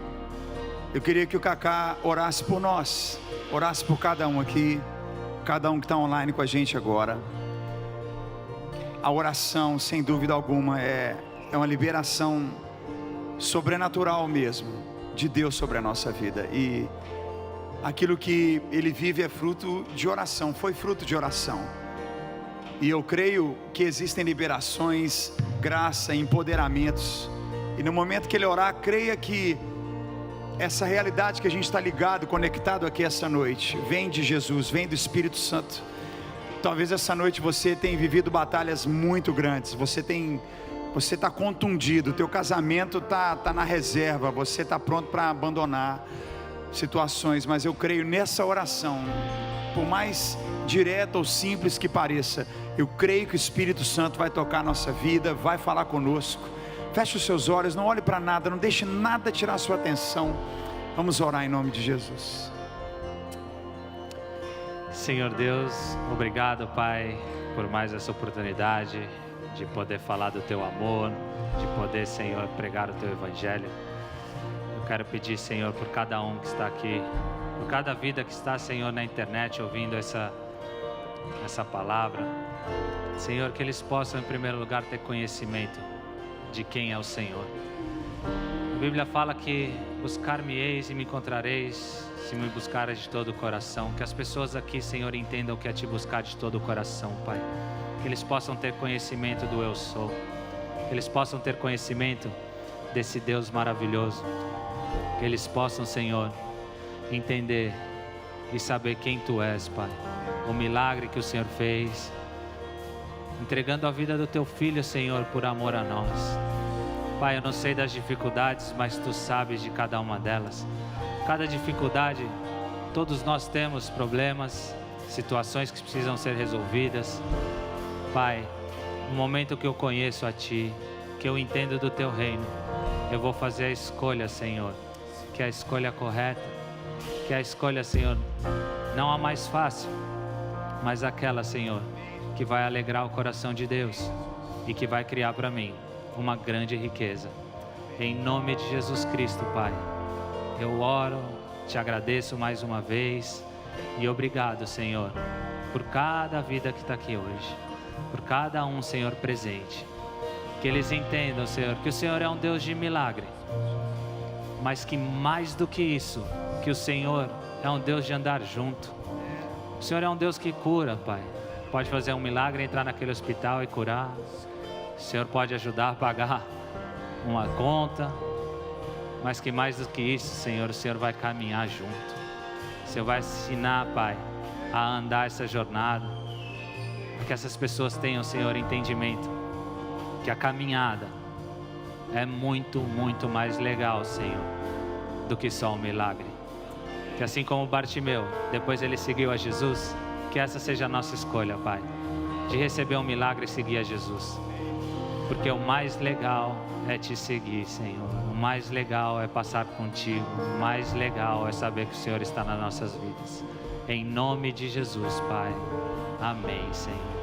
eu queria que o Kaká orasse por nós, orasse por cada um aqui, cada um que está online com a gente agora. A oração, sem dúvida alguma, é uma liberação sobrenatural mesmo, de Deus sobre a nossa vida. E aquilo que ele vive é fruto de oração, foi fruto de oração. E eu creio que existem liberações, graça, empoderamentos. E no momento que ele orar, creia que essa realidade que a gente está ligado, conectado aqui essa noite, vem de Jesus, vem do Espírito Santo. Talvez essa noite você tenha vivido batalhas muito grandes. Você está contundido, teu casamento está na reserva, você está pronto para abandonar situações. Mas eu creio nessa oração, por mais direta ou simples que pareça, eu creio que o Espírito Santo vai tocar a nossa vida, vai falar conosco. Feche os seus olhos, não olhe para nada, não deixe nada tirar a sua atenção. Vamos orar em nome de Jesus. Senhor Deus, obrigado, Pai, por mais essa oportunidade de poder falar do Teu amor, de poder, Senhor, pregar o Teu Evangelho. Eu quero pedir, Senhor, por cada um que está aqui, por cada vida que está, Senhor, na internet ouvindo essa palavra, Senhor, que eles possam em primeiro lugar ter conhecimento de quem é o Senhor. A Bíblia fala que buscar-me-eis e me encontrareis se me buscares de todo o coração. Que as pessoas aqui, Senhor, entendam que é te buscar de todo o coração, Pai. Que eles possam ter conhecimento do eu sou, que eles possam ter conhecimento desse Deus maravilhoso, que eles possam, Senhor, entender e saber quem Tu és, Pai. O milagre que o Senhor fez, entregando a vida do Teu Filho, Senhor, por amor a nós. Pai, eu não sei das dificuldades, mas Tu sabes de cada uma delas. Cada dificuldade, todos nós temos problemas, situações que precisam ser resolvidas. Pai, no momento que eu conheço a Ti, que eu entendo do Teu reino, eu vou fazer a escolha, Senhor, que é a escolha correta, que é a escolha, Senhor, não a mais fácil, mas aquela, Senhor, que vai alegrar o coração de Deus e que vai criar para mim uma grande riqueza. Em nome de Jesus Cristo, Pai, eu oro, Te agradeço mais uma vez e obrigado, Senhor, por cada vida que está aqui hoje, por cada um, Senhor, presente. Que eles entendam, Senhor, que o Senhor é um Deus de milagre, mas que mais do que isso, que o Senhor é um Deus de andar junto. O Senhor é um Deus que cura, Pai. Pode fazer um milagre, entrar naquele hospital e curar. O Senhor pode ajudar a pagar uma conta, mas que mais do que isso, Senhor, o Senhor vai caminhar junto. O Senhor vai ensinar, Pai, a andar essa jornada, que essas pessoas tenham, Senhor, entendimento que a caminhada é muito, muito mais legal, Senhor, do que só um milagre. Que assim como Bartimeu, depois ele seguiu a Jesus, que essa seja a nossa escolha, Pai, de receber um milagre e seguir a Jesus. Porque o mais legal é Te seguir, Senhor. O mais legal é passar contigo. O mais legal é saber que o Senhor está nas nossas vidas. Em nome de Jesus, Pai. Amém, Senhor.